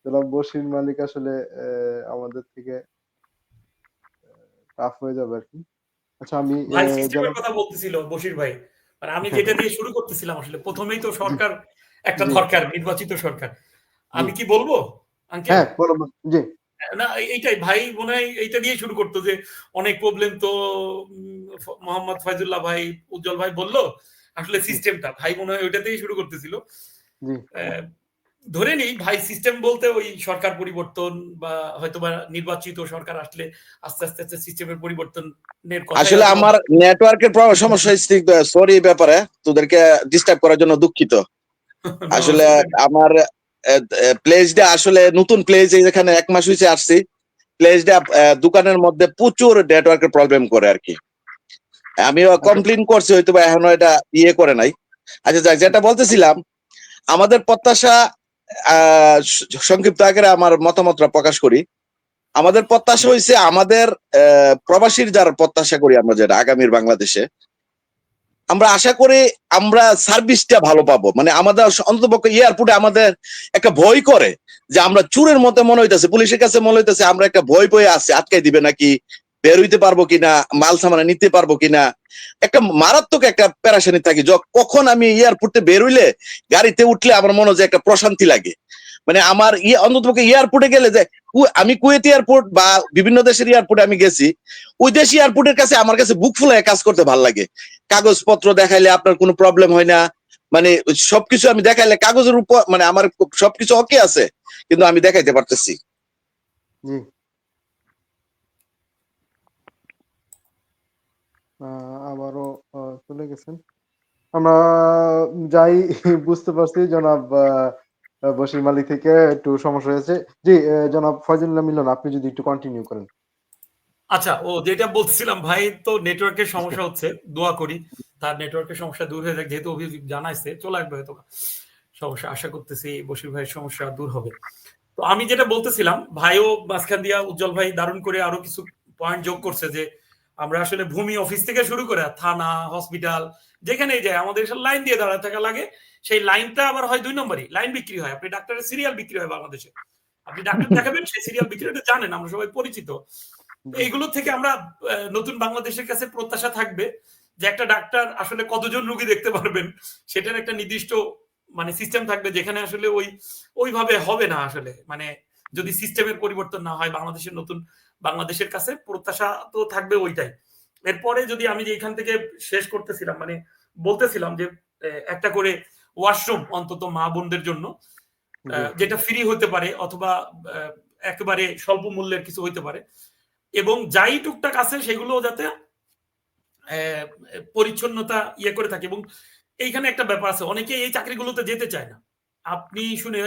জনাব বশির মালিক আসলে আমাদের থেকে টাফ হয়ে যাবে আর কি। আচ্ছা, আমি ভাই সিস্টেমের জনাব। কথা বলতেছিল বশির ভাই, মানে আমি হ্যাঁ যেটা দিয়ে শুরু করতেছিলাম, আসলে প্রথমেই তো জি সরকার একটা জি দরকার, নির্বাচিত সরকার। জি, আমি কি বলবো আঙ্কেল? হ্যাঁ বলুন। জি না, এইটাই ভাই মনে হয় এইটা দিয়ে শুরু করতো যে অনেক প্রবলেম তো মোহাম্মদ ফয়জুল্লাহ ভাই, উজ্জ্বল ভাই বললো, আসলে জি সিস্টেমটা ভাই মনে হয় ওইটা দিয়েই শুরু করতেছিল। জি আহ, ধরে নিই ভাই সিস্টেম বলতে ওই সরকার পরিবর্তন বা হয়তোবা নির্বাচিত সরকার আসলে আস্তে আস্তে আস্তে সিস্টেমের পরিবর্তনের কথাই আসলে হয়তো আমার নেটওয়ার্কের সমস্যা, সরি ব্যাপারে তোদেরকে ডিস্টার্ব করার জন্য দুঃখিত। আসলে আমার প্লেসটা আসলে নতুন প্লেস, এখানে 1 মাস হয়েছে আসছি। প্লেসটা দোকানের মধ্যে প্রচুর নেটওয়ার্কের প্রবলেম করে আর কি। আমিও আচ্ছা কমপ্লেন করছি, হয়তো এখনো এটা করে নাই। আচ্ছা যাক, যেটা বলতেছিলাম, আমাদের প্রত্যাশা, সংক্ষিপ্ত আকারে আমার মতামতটা প্রকাশ করি। আমাদের প্রত্যাশা হয়েছে, আমাদের প্রবাসীর যারা প্রত্যাশা করি আমরা, যেটা আগামীর বাংলাদেশে আমরা আশা করি আমরা সার্ভিসটা ভালো পাবো। মানে আমাদের অন্ততপক্ষে এয়ারপোর্টে আমাদের একটা ভয় করে যে আমরা চুরের মতো মনে হইতেছে, পুলিশের কাছে মনে হইতেছে আমরা একটা ভয় বয়ে আছে, আটকাই দিবে নাকি, বের হইতে পারবো কিনা, মাল সামানা নিতে পারবো কিনা, একটা মারাত্মক একটা প্যারাশানি থাকি। কখন আমি এয়ারপোর্টে বের হইলে, গাড়িতে উঠলে আমার মনে হয় যে একটা প্রশান্তি লাগে। মানে আমার অন্ততপক্ষে এয়ারপোর্টে গেলে যে, আমি কুয়েত এয়ারপোর্ট বা বিভিন্ন দেশের এয়ারপোর্টে আমি গেছি, ওই দেশি এয়ারপোর্টের কাছে আমার কাছে বুক ফুলায় কাজ করতে ভালো লাগে। কাগজপত্র দেখাইলে আপনার কোনো প্রবলেম হয় না, মানে সবকিছু আমি দেখাইলে কাগজের উপর, মানে আমার সবকিছু ওকে আছে, কিন্তু আমি দেখাইতে পারতেছি। জি, আবারও চলে গেছেন। আমরা যাই বুঝতে পারছি জনাব বশির মালিক থেকে একটু সমস্যা হয়েছে। জি, জনাব ফয়জুল্লাহ মিলন, আপনি যদি একটু কন্টিনিউ করেন। আচ্ছা, ও যেটা বলছিলাম ভাই, তো নেটওয়ার্কের সমস্যা হচ্ছে, দোয়া করি তার নেটওয়ার্কের সমস্যা দূর হয়ে যাক, যেহেতু অভিযোগ জানাইছে চলে আসবে হয়তো সমস্যা, আশা করতেছি বশির ভাইয়ের সমস্যা দূর হবে। তো আমি যেটা বলতেছিলাম, ভাইও মাঝখান দিয়া উজ্জ্বল ভাই দারুণ করে আরো কিছু পয়েন্ট যোগ করছে যে আমরা আসলে ভূমি অফিস থেকে শুরু করে থানা, হসপিটাল, যেখানেই যায় আমাদের লাইন দিয়ে দাঁড়ায় থাকা লাগে। সেই লাইনটা আবার হয় 2 নম্বরই, লাইন বিক্রি হয়। আপনি ডাক্তারের সিরিয়াল বিক্রি হয় বাংলাদেশে। আপনি ডাক্তার দেখাবেন, সেই সিরিয়াল বিক্রি হয়, এটা জানেন, আমরা সবাই পরিচিত। এইগুলো থেকে আমরা নতুন বাংলাদেশের কাছে প্রত্যাশা থাকবে যে একটা ডাক্তার আসলে কতজন রোগী দেখতে পারবেন সেটার একটা নির্দিষ্ট মানে সিস্টেম থাকবে, যেখানে আসলে ওইভাবে হবে না আসলে, মানে যদি সিস্টেমের পরিবর্তন না হয়। নতুন বাংলাদেশের কাছে প্রত্যাশা তো থাকবে ওইটাই। এরপরে যদি আমি যে এখান থেকে শেষ করতেছিলাম, মানে বলতেছিলাম যে একটা করে ওয়াশরুম অন্তত মা বোনদের জন্য, যেটা ফ্রি হতে পারে অথবা একেবারে স্বল্প মূল্যের কিছু হইতে পারে, এবং যাই টুকটাক আছে সেগুলো যাতে পরিচ্ছন্নতা ইয়ে করে থাকে। এবং এইখানে একটা ব্যাপার আছে, অনেকে এই চাকরিগুলোতে যেতে চায় না। আপনি শুনে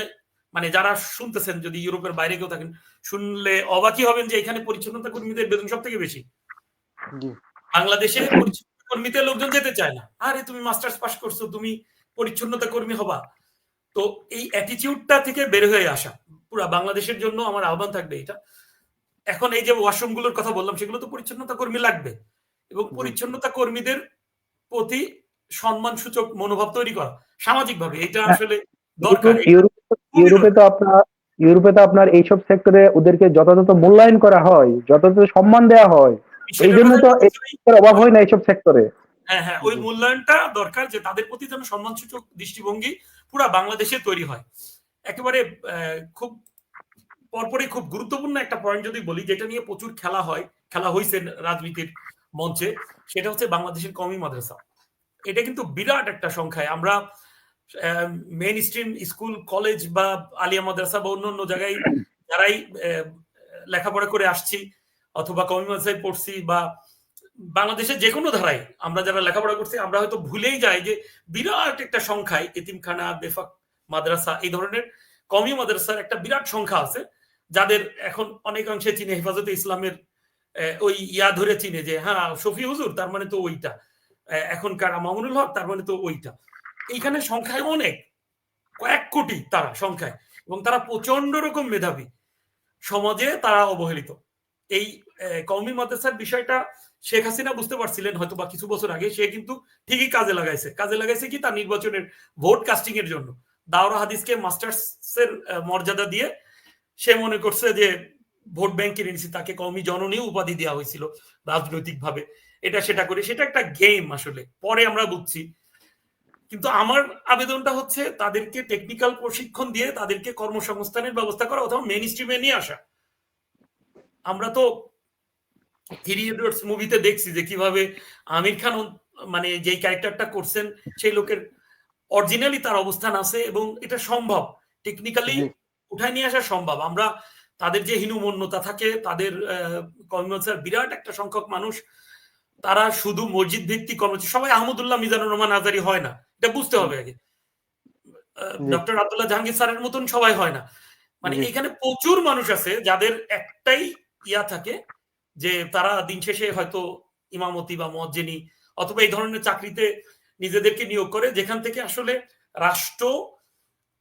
মানে যারা শুনতেছেন, যদি ইউরোপের বাইরে কেউ থাকেন, শুনলে অবাকই হবেন যে এখানে পরিচ্ছন্নতা কর্মীদের বেতন সব থেকে বেশি। বাংলাদেশে পরিচ্ছন্নতা কর্মীতে লোকজন যেতে চায় না। আরে তুমি মাস্টার্স পাস করছো, তুমি পরিচ্ছন্নতা কর্মী হবা? তো এই অ্যাটিটিউডটা থেকে বের হয়ে আসা পুরো বাংলাদেশের জন্য আমার আহ্বান থাকবে এটা। এখন এই যে ওয়াশরুম গুলোর কথা বললাম, সেগুলো তো পরিচ্ছন্নতা কর্মী লাগবে, এবং পরিচ্ছন্নতা কর্মীদের প্রতি সম্মানসূচক মনোভাব তৈরি করা সামাজিকভাবে, এটা আসলে দরকার। ইউরোপে তো আপনার এইসব সেক্টরে ওদেরকে যথাযথ মূল্যায়ন করা হয়, যথাযথ সম্মান দেওয়া হয়, এই জন্য তো অভাব হয় না এইসব সেক্টরে। হ্যাঁ হ্যাঁ, ওই মূল্যায়নটা দরকার, যে তাদের প্রতি যেন সম্মানসূচক দৃষ্টিভঙ্গি পুরা বাংলাদেশে তৈরি হয়। একেবারে খুব পরপরই খুব গুরুত্বপূর্ণ একটা পয়েন্ট যদি বলি, যেটা নিয়ে প্রচুর খেলা হয়েছে রাজনীতির মঞ্চে, সেটা হচ্ছে বাংলাদেশের কওমি মাদ্রাসা। এটা কিন্তু বিরাট একটা সংখ্যায় আমরা মেইন স্ট্রিম স্কুল, কলেজ বা আলিয়া মাদ্রাসা বা অন্য জায়গায় যারাই লেখাপড়া করে আসছি অথবা কওমি মাদ্রাসায় পড়ছি, বা বাংলাদেশের যে কোনো ধারায় আমরা যারা লেখাপড়া করছি, আমরা হয়তো ভুলেই যাই যে বিরাট একটা সংখ্যায় এতিমখানা, বেফাক মাদ্রাসা, এই ধরনের কওমি মাদ্রাসার একটা বিরাট সংখ্যা আছে, যাদের এখন অনেকাংশে চিনে হেফাজতে ইসলামের ওই ইয়া ধরে চিনে যে হ্যাঁ শফি হুজুর তার মানে তো ওইটা, এখনকার মামুনুল হক তার মানে তো ওইটা। এইখানে সংখ্যায় অনেক, কয়েক কোটি তারা সংখ্যায়, এবং তারা প্রচন্ড রকম মেধাবী, সমাজে তারা অবহেলিত। এই কওমি মাদ্রাসার বিষয়টা শেখ হাসিনা বুঝতে পারছিলেন হয়তো বা কিছু বছর আগে, সে কিন্তু ঠিকই কাজে লাগাইছে কি তার নির্বাচনের ভোট কাস্টিং এর জন্য। দাওরা হাদিসকে মাস্টার্সের মর্যাদা দিয়ে সে মনে করছে যে ভোট ব্যাংক কিনে নিচ্ছে, তাকে কওমি জননী উপাধি দেওয়া হয়েছিল রাজনৈতিক ভাবে, এটা সেটা করে, সেটা একটা গেম আসলে, পরে আমরা বুঝছি। কিন্তু আমার আবেদনটা হচ্ছে তাদেরকে টেকনিক্যাল প্রশিক্ষণ দিয়ে তাদেরকে কর্মসংস্থানের ব্যবস্থা করা অথবা মেইন স্ট্রিমে নিয়ে আসা। আমরা তো থ্রি ইডিয়টস মুভিতে দেখছি যে কিভাবে আমির খান মানে যেই ক্যারেক্টারটা করছেন সেই লোকের অরিজিনালি তার অবস্থান আছে, এবং এটা সম্ভব, টেকনিক্যালি উঠায় নিয়ে আসা সম্ভব। আমরা তাদের যে হীনমন্যতা থাকে, তাদের কর্মচারী বিরাট একটা সংখ্যক মানুষ, তারা শুধু মসজিদ ভিত্তিক কর্মচারী, সবাই আহমদুল্লাহ মিজানুর রহমান আজারি হয় না, এটা বুঝতে হবে আগে। ডক্টর আব্দুল্লাহ জাহাঙ্গীর স্যারের মতন সবাই হয় না। মানে এখানে প্রচুর মানুষ আছে যাদের একটাই ইয়া থাকে যে তারা দিন শেষে হয়তো ইমামতি বা মুয়াজ্জিনি অথবা এই ধরনের চাকরিতে নিজেদেরকে নিয়োগ করে, যেখান থেকে আসলে রাষ্ট্র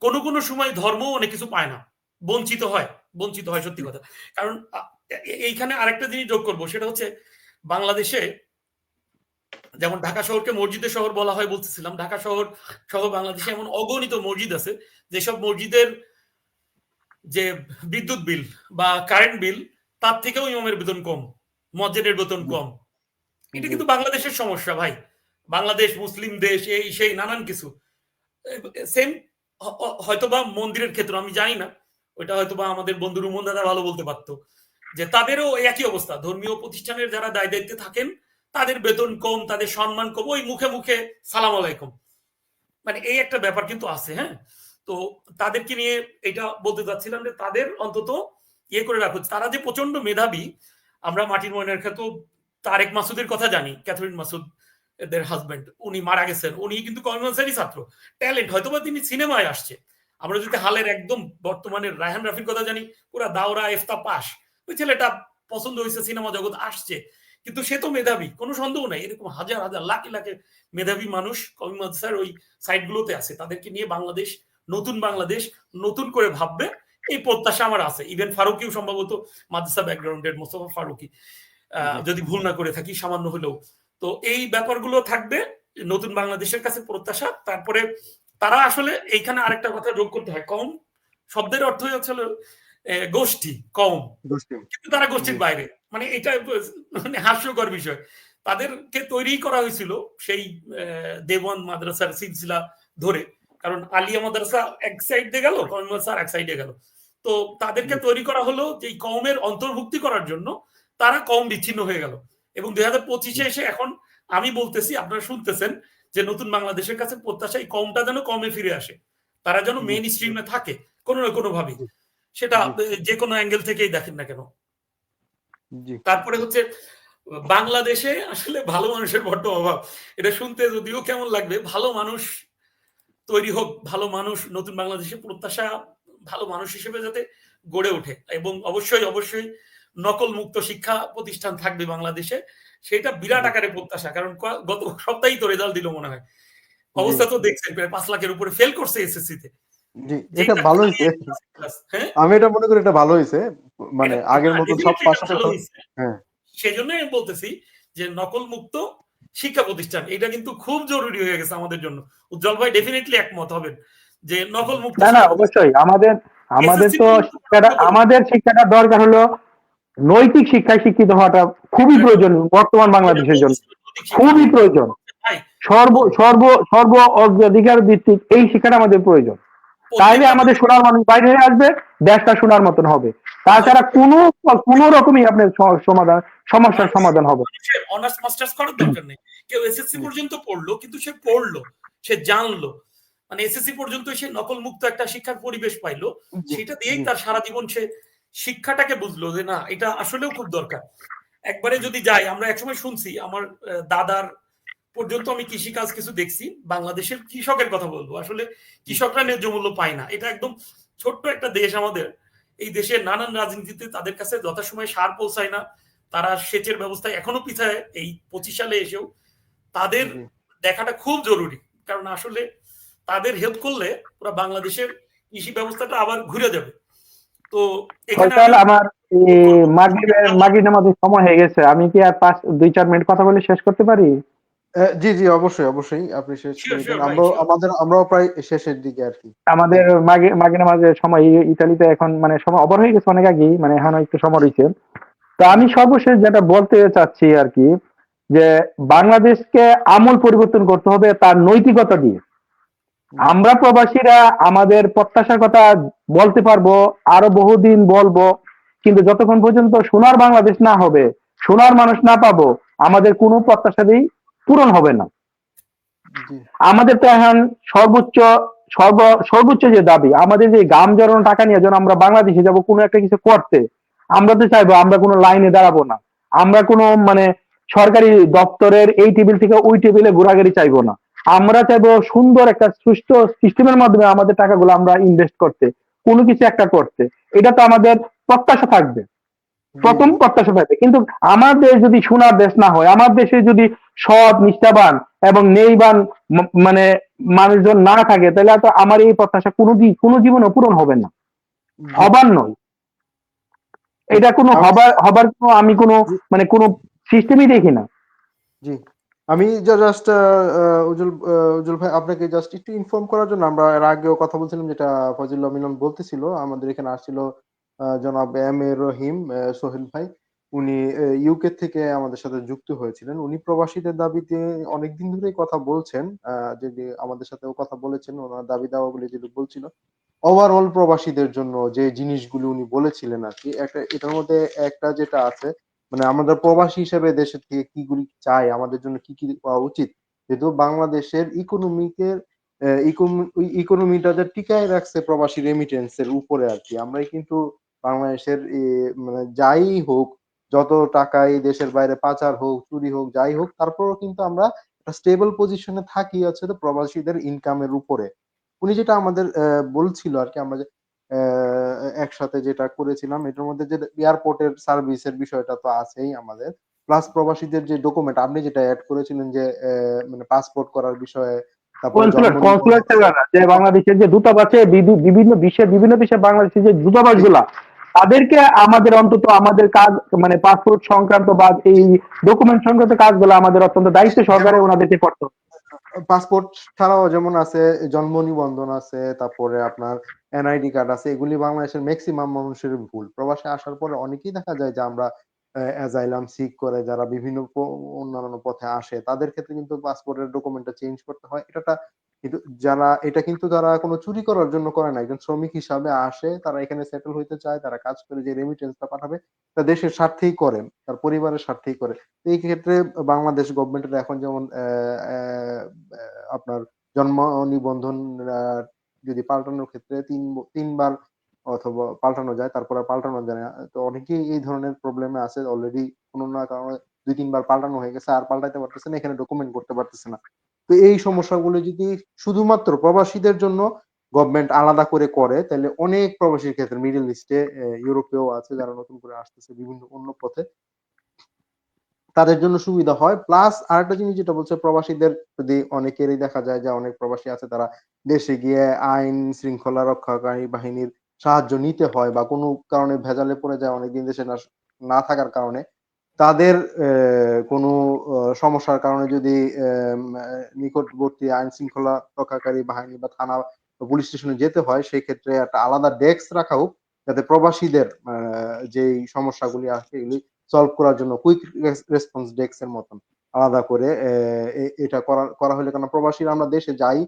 কোনো সময় ধর্ম অনেক কিছু পায় না, বঞ্চিত হয় সত্যি কথা। কারণ এইখানে আরেকটা জিনিস যোগ করবো, সেটা হচ্ছে বাংলাদেশে যেমন ঢাকা শহরকে মসজিদের শহর বলা হয় বলতেছিলাম, ঢাকা শহর সহ বাংলাদেশে এমন অগণিত মসজিদ আছে যেসব মসজিদের যে বিদ্যুৎ বিল বা কারেন্ট বিল তার থেকেও ইমামের বেতন কম, মুয়াজ্জিনের বেতন কম। এটা কিন্তু বাংলাদেশের সমস্যা ভাই, বাংলাদেশ মুসলিম দেশ, এই সেই নানান কিছু। সেম হয়তোবা মন্দিরের ক্ষেত্রে আমি জানি না, ওইটা হয়তোবা আমাদের বন্ধু রুমন দাদা ভালো বলতে পারতো, যে তাদেরও একই অবস্থা। ধর্মীয় প্রতিষ্ঠানের যারা দায় দায়িত্বে থাকেন তাদের বেতন কম, তাদের সম্মান কম, ওই মুখে মুখে সালাম আলাইকুম, মানে এই একটা ব্যাপার কিন্তু আছে। হ্যাঁ, তো তাদেরকে নিয়ে এটা বলতে চাচ্ছিলাম যে তাদের অন্তত ইয়ে করে রাখো। তারা যে প্রচন্ড মেধাবী, আমরা মাটির ময়নার ক্ষেত্রে তারেক মাসুদের কথা জানি, ক্যাথরিন মাসুদ এদের হাজবেন্ড, উনি মারা গেছেন, উনি কিন্তু কমিউনিটি ছাত্র, ট্যালেন্ট, হয়তোবা তিনি সিনেমায় আসছে। আমরা যদি হালের একদম বর্তমানের রায়হান রাফির কথা জানি, পুরা দাওরা ইফতা পাস, ওই ছেলেটা পছন্দ হয়েছে, সিনেমা জগৎ আসছে, কিন্তু সে তো মেধাবী, কোনো সন্দেহ নাই। এরকম হাজার হাজার লাখ লাখের মেধাবী মানুষ কওমি মাদ্রাসার ওই সাইটগুলোতে আছে, তাদেরকে নিয়ে বাংলাদেশ নতুন করে ভাববে, এই প্রত্যাশা আমার আছে। ইভেন ফারুকিও সম্ভবত মাদ্রাসা ব্যাকগ্রাউন্ডের, মোস্তফা ফারুকি। যদি ভুল না করে থাকি সামান্য হলেও। তো এই ব্যাপারগুলো থাকবে নতুন বাংলাদেশের কাছে প্রত্যাশা। তারপরে তারা আসলে এইখানে আরেকটা কথা যোগ করতে হয়, কম শব্দের অর্থ হচ্ছে গোষ্ঠী কম, কিন্তু তারা গোষ্ঠীর বাইরে, মানে এটা মানে হাস্যকর বিষয়। তাদেরকে তৈরি করা হয়েছিল সেই দেওয়ান মাদ্রাসার সিলসিলা ধরে, কারণ আলিয়া মাদ্রাসা এক সাইড দিয়ে গেল, কওমি মাদ্রাসা এক সাইডে গেল। তো তাদেরকে তৈরি করা হলো যে কওমের অন্তর্ভুক্তি করার জন্য, তারা কম বিচ্ছিন্ন হয়ে গেল। এবং 2025-এ এসে এখন আমি বলতেছি, আপনারা শুনতেছেন যে নতুন বাংলাদেশের কাছে প্রত্যাশা এই কমটা যেন কমে ফিরে আসে, তারা যেন মেইন স্ট্রিমে থাকে কোনো না কোনো ভাবে, সেটা যে কোনো অ্যাঙ্গেল থেকেই দেখেন না কেন। তারপরে হচ্ছে বাংলাদেশে আসলে ভালো মানুষের বড্ড অভাব। এটা শুনতে যদিও কেমন লাগবে, ভালো মানুষ তৈরি হোক, ভালো মানুষ নতুন বাংলাদেশের প্রত্যাশা ভালো মানুষ হিসেবে যাতে গড়ে ওঠে, এবং অবশ্যই অবশ্যই নকল মুক্ত শিক্ষা প্রতিষ্ঠান থাকবে বাংলাদেশে, সেটা বিরাট আকারে প্রত্যাশা। কারণ গত সপ্তাহেই তো রেজাল্ট দিল মনে হয়, অবস্থা তো দেখছেন, প্রায় 5 লাখের উপরে ফেল করছে এসএসসি তে। এটা ভালো হয়েছে, আমি এটা মনে করি এটা ভালো হয়েছে, মানে আগের মতো সব পাশাপাশি। হ্যাঁ, সেজন্য আমি বলতেছি যে নকল মুক্ত শিক্ষা প্রতিষ্ঠান এটা কিন্তু খুব জরুরি হয়ে গেছে আমাদের জন্য। উজ্জ্বল ভাই ডেফিনেটলি একমত হবেন যে নকল মুক্ত। না অবশ্যই আমাদের তো আমাদের শিক্ষাটা দরকার হলো নৈতিক শিক্ষায় শিক্ষিত হওয়াটা খুবই প্রয়োজন বর্তমান বাংলাদেশের জন্য, খুবই প্রয়োজন। সর্ব অগ্রাধিকার ভিত্তিক এই শিক্ষাটা আমাদের প্রয়োজন। তাইলে আমাদের সোনার মানুষ বাইরে হয়ে আসবে, দেশটা সোনার মতন হবে। তাছাড়া কোনো রকমই আপনার সমস্যার সমাধান হবে। অনার্স মাস্টার্স করার দরকার নেই, কেউ এসএসসি পর্যন্ত পড়লো, কিন্তু সে পড়লো, সে জানলো, মানে এসএসসি পর্যন্ত সে নকল মুক্ত একটা শিক্ষার পরিবেশ পাইলো, সেটা দিয়েই তার সারা জীবন সে শিক্ষাটাকে বুঝলো যে না এটা আসলেও খুব দরকার। একবারে যদি যাই, আমরা একসময় শুনছি, আমার দাদার পর্যন্ত আমি কৃষিকাজ কিছু দেখছি, বাংলাদেশের কৃষকের কথা বলবো, আসলে কৃষকরা ন্যায্য মূল্য পায় না। এটা একদম ছোট্ট একটা দেশ আমাদের, এই দেশের নানান রাজনীতিতে তাদের কাছে যথাসময় সার পৌঁছায় না, তারা সেচের ব্যবস্থায় এখনো পিছায়। এই 25 সালে এসেও তাদের দেখাটা খুব জরুরি, কারণ আসলে তাদের হেল্প করলে পুরো বাংলাদেশের কৃষি ব্যবস্থাটা আবার ঘুরে যাবে। তো এখানে আমার মাগরিব নামাজের সময় হয়ে গেছে, আমি কি আর 2-4 মিনিট কথা বলে শেষ করতে পারি? জি জি, অবশ্যই অবশ্যই আপনি শেষ করবেন। আমরাও প্রায় শেষের দিকে আর কি। আমাদের মাগরিব নামাজের সময় ইতালিতে এখন মানে সময় ওভার হয়ে গেছে অনেক আগেই, মানে এখন একটু সময় রয়েছে। তো আমি সর্বশেষ যেটা বলতে চাচ্ছি আর কি, যে বাংলাদেশকে আমূল পরিবর্তন করতে হবে তার নৈতিকতা দিয়ে। আমরা প্রবাসীরা আমাদের প্রত্যাশার কথা বলতে পারবো, আরো বহুদিন বলবো, কিন্তু যতক্ষণ পর্যন্ত সোনার বাংলাদেশ না হবে, সোনার মানুষ না পাবো, আমাদের কোনো প্রত্যাশাই পূরণ হবে না। আমাদের তো এখন সর্বোচ্চ যে দাবি, আমাদের যে গাম জড়ানো টাকা নিয়ে যখন আমরা বাংলাদেশে যাব কোনো একটা কিছু করতে, আমরা তো চাইবো আমরা কোনো লাইনে দাঁড়াবো না, আমরা কোনো মানে সরকারি দপ্তরের এই টেবিল থেকে ওই টেবিলে ঘোরাঘুরি চাইবো না। আমরা চাইবো সুন্দর একটা সুষ্ঠু সিস্টেমের মাধ্যমে আমাদের টাকাগুলো আমরা ইনভেস্ট করতে, কোনো কিছু একটা করতে। এটা তো আমাদের প্রত্যাশা থাকবে, প্রথম প্রত্যাশা থাকবে। কিন্তু আমাদের যদি সোনার দেশ না হয়, আমার দেশে যদি সৎ, নিষ্ঠাবান এবং নেইবান মানে মানুষজন না থাকে, তাহলে তো আমার এই প্রত্যাশা কোনো জীবনও পূরণ হবে না, হবার নয়। এটা কোনো হবার কোনো আমি কোনো মানে কোনো সিস্টেমই দেখি না। জি, আমি জাস্ট উজ্জ্বল ভাই আপনাকে জাস্ট একটু ইনফর্ম করার জন্য, আমরা এর আগেও কথা বলছিলাম, যেটা ফজিলুল্লাহ মিলন বলতেছিল, আমাদের এখানে আসছিল জনাব এম এ রহিম সোহেল ভাই, উনি ইউকে থেকে আমাদের সাথে যুক্ত হয়েছিলেন। উনি প্রবাসীদের দাবিতে অনেকদিন ধরেই কথা বলছেন, যদি আমাদের সাথেও কথা বলেছেন, ওনার দাবি দাওয়াগুলি যেগুলো বলছিল ওভারঅল প্রবাসীদের জন্য যে জিনিসগুলো উনি বলেছিলেন আর কি, এটার মধ্যে একটা যেটা আছে, মানে আমাদের প্রবাসী হিসেবে দেশের থেকে কিগুলি চাই, আমাদের জন্য কি কি হওয়া উচিত, যেহেতু বাংলাদেশের ইকোনমিটা যে টিকায় রাখছে প্রবাসী রেমিটেন্সের উপরে আর কি। আমরাই কিন্তু বাংলাদেশের মানে যাই হোক, যত টাকাই দেশের বাইরে পাচার হোক, চুরি হোক, যাই হোক, তারপরেও কিন্তু আমরা একটা স্টেবল পজিশনে থাকি হচ্ছে তো প্রবাসীদের ইনকামের উপরে। উনি যেটা আমাদের বলছিল আর কি, আমরা যে একসাথে যেটা করেছিলাম, এটার মধ্যে যে এয়ারপোর্টের সার্ভিসের বিষয়টা তো আছেই আমাদের, প্লাস প্রবাসীদের যে ডকুমেন্ট আপনি যেটা অ্যাড করেছিলেন যে মানে পাসপোর্ট করার বিষয়ে, কনসুলেট যে বাংলাদেশের যে দূতাবাসে বিভিন্ন দেশে বাংলাদেশের যে দূতাবাস গুলা, তাদেরকে আমাদের অন্তত আমাদের কাজ মানে পাসপোর্ট সংক্রান্ত বা এই ডকুমেন্ট সংক্রান্ত কাজগুলো আমাদের অত্যন্ত দায়িত্ব সহকারে ওনাদেরকে করতে হবে। পাসপোর্ট ছাড়াও যেমন আছে জন্ম নিবন্ধন আছে, তারপরে আপনার এনআইডি কার্ড আছে, এগুলি বাংলাদেশের ম্যাক্সিমাম মানুষের ভুল। প্রবাসে আসার পরে অনেকেই দেখা যায় যে আমরা অ্যাজাইলাম সিক করে যারা বিভিন্ন অন্যান্য পথে আসে তাদের ক্ষেত্রে কিন্তু পাসপোর্টের ডকুমেন্টটা চেঞ্জ করতে হয়। কিন্তু এটা কিন্তু তারা কোনো চুরি করার জন্য করে না, একজন শ্রমিক হিসাবে আসে, তারা এখানে সেটেল হইতে চায়, তারা কাজ করে যে রেমিটেন্সটা পাঠাবে তা দেশের স্বার্থেই করেন, তার পরিবারের স্বার্থেই করে। তো এই ক্ষেত্রে বাংলাদেশ গভর্নমেন্টের এখন যেমন আপনার জন্ম নিবন্ধন যদি পাল্টানোর ক্ষেত্রে তিনবার অথবা পাল্টানো যায়, তারপর আর পাল্টানো যায় না। তো অনেকেই এই ধরনের প্রবলেমে আছে, অলরেডি কোনো না কারণে ২-৩ বার পাল্টানো হয়ে গেছে, আর পাল্টাইতে পারতেছে না, এখানে ডকুমেন্ট করতে পারতেছে না। তো এই সমস্যাগুলো যদি শুধুমাত্র প্রবাসীদের জন্য গভর্নমেন্ট আলাদা করে করে, তাহলে অনেক প্রবাসীর ক্ষেত্রে মিডল ইস্টে, ইউরোপেও আছে যারা নতুন করে আসতেছে বিভিন্ন অন্য পথে, তাদের জন্য সুবিধা হয়। প্লাস আরেকটা জিনিস যেটা বলছে, প্রবাসীদের যদি অনেকেরই দেখা যায় যে অনেক প্রবাসী আছে তারা দেশে গিয়ে আইন শৃঙ্খলা রক্ষাকারী বাহিনীর সাহায্য নিতে হয়, বা কোনো কারণে ভেজালে পড়ে যায় অনেকদিন দেশে না থাকার কারণে, তাদের কোনো সমস্যার কারণে যদি নিকটবর্তী আইন শৃঙ্খলা রক্ষাকারী বাহিনী বা থানা বা পুলিশ স্টেশনে যেতে হয়, সেই ক্ষেত্রে একটা আলাদা ডেস্ক রাখা হোক, যাতে প্রবাসীদের যেই সমস্যাগুলি আছে এগুলি সলভ করার জন্য কুইক রেসপন্স ডেস্ক এর মতন আলাদা করে এটা করা হলে, কারণ প্রবাসীরা আমরা দেশে যাই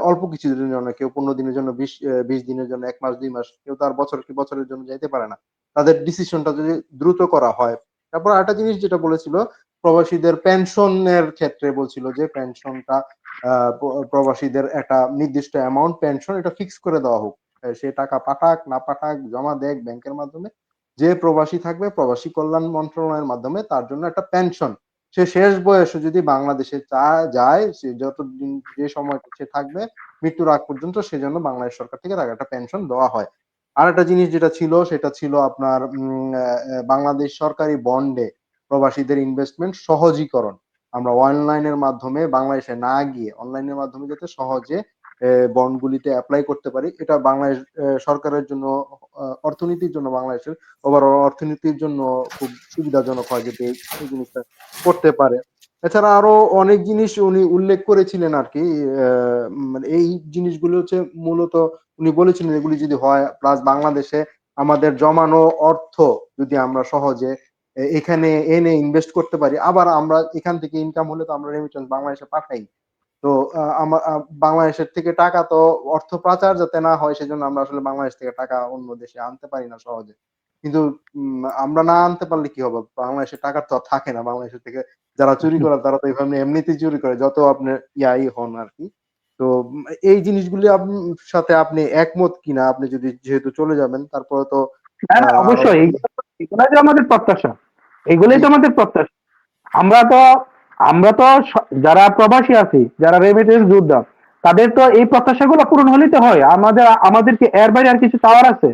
অল্প কিছু দিনের জন্য, কেউ 15 দিনের জন্য, 20 দিনের জন্য, 1 মাস 2 মাস, কেউ তার বছরের জন্য যাইতে পারে না। তাদের ডিসিশনটা যদি দ্রুত করা হয়। তারপর আরেকটা জিনিস যেটা বলেছিল, প্রবাসীদের পেনশনের ক্ষেত্রে বলছিল যে পেনশনটা প্রবাসীদের একটা নির্দিষ্ট অ্যামাউন্ট পেনশন এটা ফিক্স করে দেওয়া হোক। সে টাকা পাঠাক না পাঠাক, জমা দেখ ব্যাংকের মাধ্যমে, যে প্রবাসী থাকবে প্রবাসী কল্যাণ মন্ত্রণালয়ের মাধ্যমে তার জন্য একটা পেনশন, সে শেষ বয়সে যদি বাংলাদেশে যায়, সে যতদিন যে সময় সে থাকবে মৃত্যুর আগ পর্যন্ত, সেজন্য বাংলাদেশ সরকার থেকে তাকে একটা পেনশন দেওয়া হয়। আর একটা জিনিস যেটা ছিল সেটা ছিল আপনার বাংলাদেশ সরকারি বন্ডে প্রবাসীদের ইনভেস্টমেন্ট সহজীকরণ। আমরা অনলাইনের মাধ্যমে বাংলাদেশে না গিয়ে অনলাইনের মাধ্যমে যাতে সহজে বন্ডগুলিতে অ্যাপ্লাই করতে পারি, এটা বাংলাদেশ সরকারের জন্য, অর্থনীতির জন্য, বাংলাদেশের ওভারঅল অর্থনীতির জন্য খুব সুবিধাজনক হয় যদি এই জিনিসটা করতে পারে। এছাড়া আরো অনেক জিনিস উনি উল্লেখ করেছিলেন আর কি। মানে এই জিনিসগুলো হচ্ছে মূলত উনি বলেছিলেন এগুলি যদি হয়, প্লাস বাংলাদেশে আমাদের জমানো অর্থ যদি আমরা সহজে এখানে এনে ইনভেস্ট করতে পারি, আবার আমরা এখান থেকে ইনকাম হলে তো আমরা রেমিটেন্স বাংলাদেশে পাঠাই। তো বাংলাদেশের থেকে টাকা তো অর্থ পাচার যাতে না হয় সেজন্য আমরা আসলে বাংলাদেশ থেকে টাকা অন্য দেশে আনতে পারি না সহজে। কিন্তু আমরা না আনতে পারলে কি হবে, বাংলাদেশের টাকা তো থাকে না বাংলাদেশের থেকে, যারা চুরি করে তারা তো এইভাবে এমনিতেই চুরি করে, যত আপনি ইয়াই হন আর কি। তো এই জিনিসগুলি সাথে আপনি একমত কিনা, আপনি যদি যেহেতু চলে যাবেন, তারপরে তো না না, আরো অবশ্যই এগুলাই তো আমাদের প্রত্যাশা, এগুলোই জি তো আমাদের প্রত্যাশা। আমরা তো আমরা তো যারা প্রবাসী আছি, যারা রেমিটেন্স যোদ্ধা, তাদের তো এই প্রত্যাশাগুলো পূরণ হলেই তো হয়। আমাদেরকে এর বাইরে আর কিছু চাওয়ার আছে?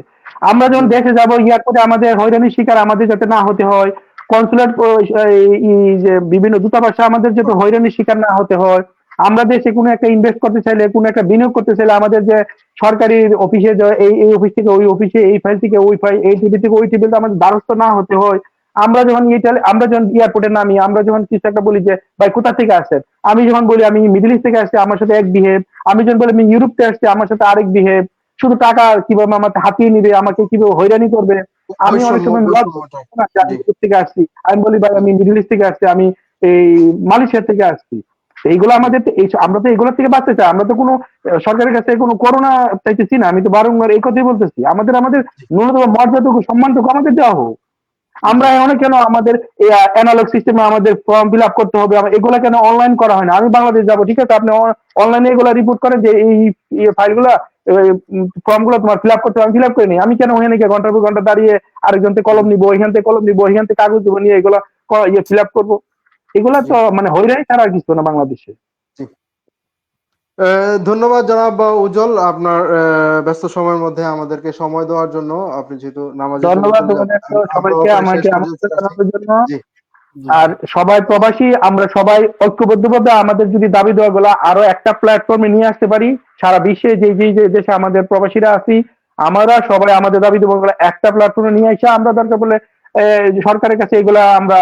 আমরা যখন জি দেশে যাব, এয়ারপোর্টে আমাদের হয়রানির শিকার আমাদের যাতে না হতে হয়, কনসুলেট যে বিভিন্ন দূতাবাসে আমাদের যাতে হয়রানির শিকার না হতে হয়, আমরা দেশে কোনো একটা ইনভেস্ট করতে চাইলে, কোনো একটা বিনিয়োগ করতে চাইলে, আমাদের যে সরকারি অফিসে এই অফিস থেকে ওই অফিসে, এই ফাইল থেকে ওই ফাইল, এই টিভি থেকে ওই টিভিতে আমাদের দ্বারস্থ না হতে হয়। আমরা যখন এয়ারপোর্টে নামি, আমরা যখন কিছু একটা বলি যে ভাই কোথা থেকে আসছেন, আমি যখন বলি আমি মিডল ইস্ট থেকে আসছি, আমার সাথে এক বিহেভ। আমি যখন বলি আমি ইউরোপ থেকে আসছি, আমার সাথে আরেক বিহেভ। শুধু টাকা কিভাবে আমাকে হাতিয়ে নিবে, আমাকে কিভাবে হয়রানি করবে। আমি অনেক বৈষম্য সময় বৈষম্যটা আমি জি ইউরোপ থেকে আসছি, আমি বলি ভাই আমি মিডল ইস্ট থেকে আসছি, আমি এই মালয়েশিয়া থেকে আসছি। এইগুলো জি আমাদের আমরা তো এগুলোর থেকে বাঁচতে চাই। আমরা তো কোনো সরকারের কাছে কোনো করোনা চাইতেছি না। আমি তো বারংবার এই কথাই বলতেছি, আমাদের ন্যূনতম মর্যাদাটুকু, সম্মানটুকু আমাদের দেওয়া হোক। জি আমরা এখানে কেন আমাদের অ্যানালগ সিস্টেমে আমাদের ফর্ম ফিল আপ করতে হবে? এগুলা কেন অনলাইন করা হয় না? আমি বাংলাদেশ যাবো, ঠিক আছে, আপনি অনলাইনে এগুলা রিপোর্ট করেন যে এই ফাইলগুলা, ফর্ম গুলো তোমার ফিল আপ করতে হবে, আমি ফিল আপ করে নিই। আমি কেন ওখানে গিয়ে ঘন্টার পর ঘন্টা দাঁড়িয়ে আরেকজন থেকে কলম নিবো, এখান থেকে কলম নিবো, এখান থেকে কাগজ দেবো, নিয়ে এগুলা ফিল আপ করবো? এগুলা জি তো মানে হয়রানি ছাড়া আর কিছু না বাংলাদেশে। জি ধন্যবাদ জনাব উজ্জ্বল, আপনার ব্যস্ত সময়ের মধ্যে আমাদেরকে সময় দেওয়ার জন্য। আপনি যেহেতু নামাজের জন্য ধন্যবাদ চলে যাবেন, আমরাও সবাইকে প্রায় শেষ আমাকে পর্যায়ে আমন্ত্রণ চলে আসছি। জানানোর জন্য। জি জি আর সবাই প্রবাসী, আমরা সবাই ঐক্যবদ্ধভাবে আমাদের যদি দাবি দেওয়া গুলো আরো একটা প্ল্যাটফর্মে নিয়ে আসতে পারি, সারা বিশ্বে যে যে যে দেশে আমাদের প্রবাসীরা আছি, আমরা সবাই আমাদের দাবি দেবো একটা প্ল্যাটফর্মে নিয়ে এসে আমরা দরকার বলে সরকারের কাছে এগুলা আমরা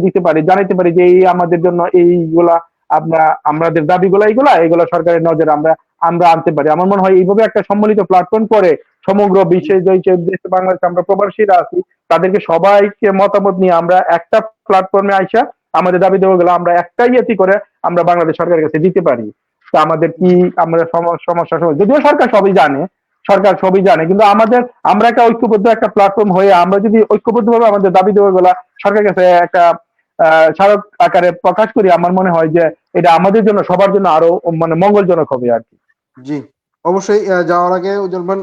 দিতে পারি, জানাইতে পারি যে এই আমাদের জন্য এইগুলা আমরা আমাদের দাবিগুলা এগুলা সরকারের নজরে আমরা আমরা আনতে পারি। আমার মনে হয় এইভাবে একটা সম্মিলিত প্ল্যাটফর্ম করে সমগ্র বিশ্বে যে দেশে বাংলাদেশে আমরা প্রবাসীরা আছি তাদেরকে সবাইকে মতামত নিয়ে আমরা একটা প্ল্যাটফর্মে আইসা আমাদের দাবি দেওয়াগুলো আমরা একটা ইয়েতি করে আমরা বাংলাদেশ সরকারের কাছে দিতে পারি। তো আমাদের কি আমরা সমস্যা যদিও সরকার সবই জানে, সরকার সবই জানে, কিন্তু আমাদের আমরা একটা ঐক্যবদ্ধ একটা প্ল্যাটফর্ম হয়ে আমরা যদি ঐক্যবদ্ধভাবে আমাদের দাবি দেওয়াগুলা সরকারের কাছে একটা স্মারক আকারে প্রকাশ করি, আমার মনে হয় যে এটা আমাদের জন্য সবার জন্য আরো মানে মঙ্গলজনক হবে আর কি। জি, অবশ্যই। যাওয়ার আগে উজ্জ্বল ভাই,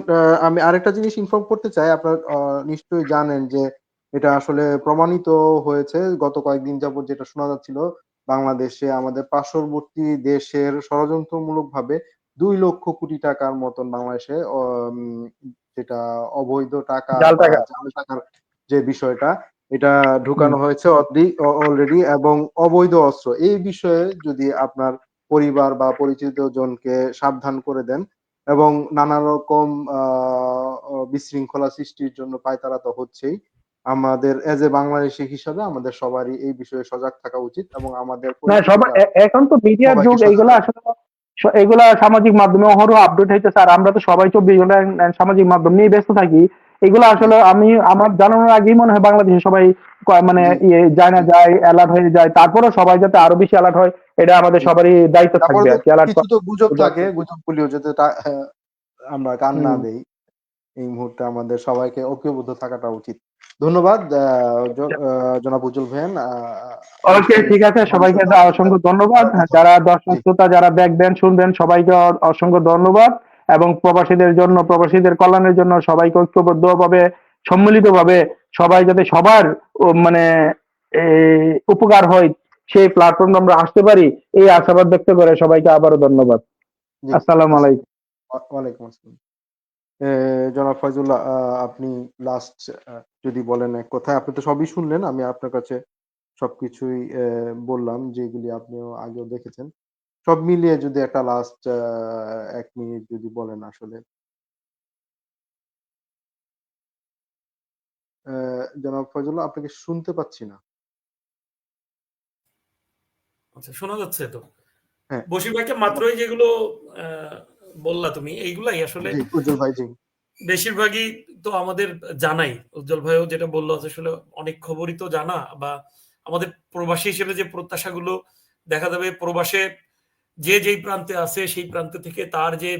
আমি আরেকটা জিনিস ইনফর্ম করতে চাই। আপনারা নিশ্চয়ই জানেন যে এটা আসলে প্রমাণিত হয়েছে গত কয়েকদিন যাবত, যেটা শোনা যাচ্ছিল বাংলাদেশে আমাদের পার্শ্ববর্তী দেশের ষড়যন্ত্রমূলকভাবে 2 লক্ষ কোটি টাকার মতন বাংলাদেশে যেটা অবৈধ টাকা জাল বা টাকা। জাল টাকার যে বিষয়টা, এটা ঢুকানো হয়েছে অলরেডি, এবং অবৈধ অস্ত্র। এই বিষয়ে যদি আপনার পরিবার বা পরিচিত জনকে সাবধান করে দেন, এবং নানা রকম বিশৃঙ্খলা সৃষ্টির জন্য পায়তারা তো হচ্ছেই। আমাদের এজ এ বাংলাদেশি হিসাবে আমাদের সবারই এই বিষয়ে সজাগ থাকা উচিত, এবং আমাদের না সবাই পরিচিতরা এখন তো মিডিয়ার সবাইকে যুগ, সজাগ এইগুলা থাকা। আসলে এগুলা সামাজিক মাধ্যমে অহরহ আপডেট হইতেছে, আর আমরা তো সবাই 24 ঘন্টা সামাজিক মাধ্যম নিয়ে ব্যস্ত থাকি। এগুলো জি আসলে আমি আমার জানানোর আগেই মনে হয় বাংলাদেশে সবাই মানে জি যায় না যায় অ্যালার্ট হয়ে যায়, তারপরে সবাই যাতে আরো বেশি অ্যালার্ট হয় এটা আমাদের জি। সবারই দায়িত্ব তারপরে থাকবে তো আর কি, অ্যালার্ট কিছু তো গুজব করা। থাকে, গুজবগুলিও যাতে আমরা কান না হুম। দেই। এই মুহূর্তে আমাদের সবাইকে ঐক্যবদ্ধ থাকাটা উচিত। ধন্যবাদ জনাব উজ্জ্বল ভাইয়ান। ওকে, নিশ্চয়ই ঠিক আছে, সবাইকে ভবিষ্যতে আপনার সাথে অসংখ্য ধন্যবাদ। আবার কথা যারা হবে। দর্শক জি শ্রোতা যারা দেখবেন শুনবেন সবাইকে অসংখ্য ধন্যবাদ। এবং প্রবাসীদের জন্য প্রবাসীদের কল্যাণের জন্য সবাইকে ঐক্যবদ্ধভাবে সম্মিলিতভাবে সবাই যাতে সবার মানে উপকার হয় সেই প্ল্যাটফর্মে আমরা আসতে পারি, এই আশাবাদ ব্যক্ত করে সবাইকে আবারও ধন্যবাদ। জি। আসসালামু আলাইকুম। ওয়ালাইকুম আসসালাম। জনাব ফয়জুল্লাহ, আপনি লাস্ট যদি বলেন এক কথায়। আপনি তো সবই শুনলেন, আমি আপনার কাছে সবকিছুই বললাম যেগুলি আপনিও আগেও দেখেছেন। সব মিলিয়ে যদি একটা লাস্ট 1 মিনিট যদি বলেন আসলে। জনাব ফয়জুল্লাহ, আপনাকে শুনতে পাচ্ছি না। আচ্ছা, শোনা যাচ্ছে তো? হ্যাঁ, বশির ভাইকে মাত্রই যেগুলো আহ, বললা তুমি, এইগুলাই আসলে জি উজ্জ্বল ভাই, জি বেশিরভাগই তো আমাদের জানাই। উজ্জ্বল ভাইও যেটা বললো আসলে অনেক খবরই তো জানা, বা আমাদের প্রবাসী হিসেবে যে প্রত্যাশাগুলো দেখা যাবে প্রবাসে যে যেই প্রান্তে আছে সেই প্রান্ত থেকে তার যে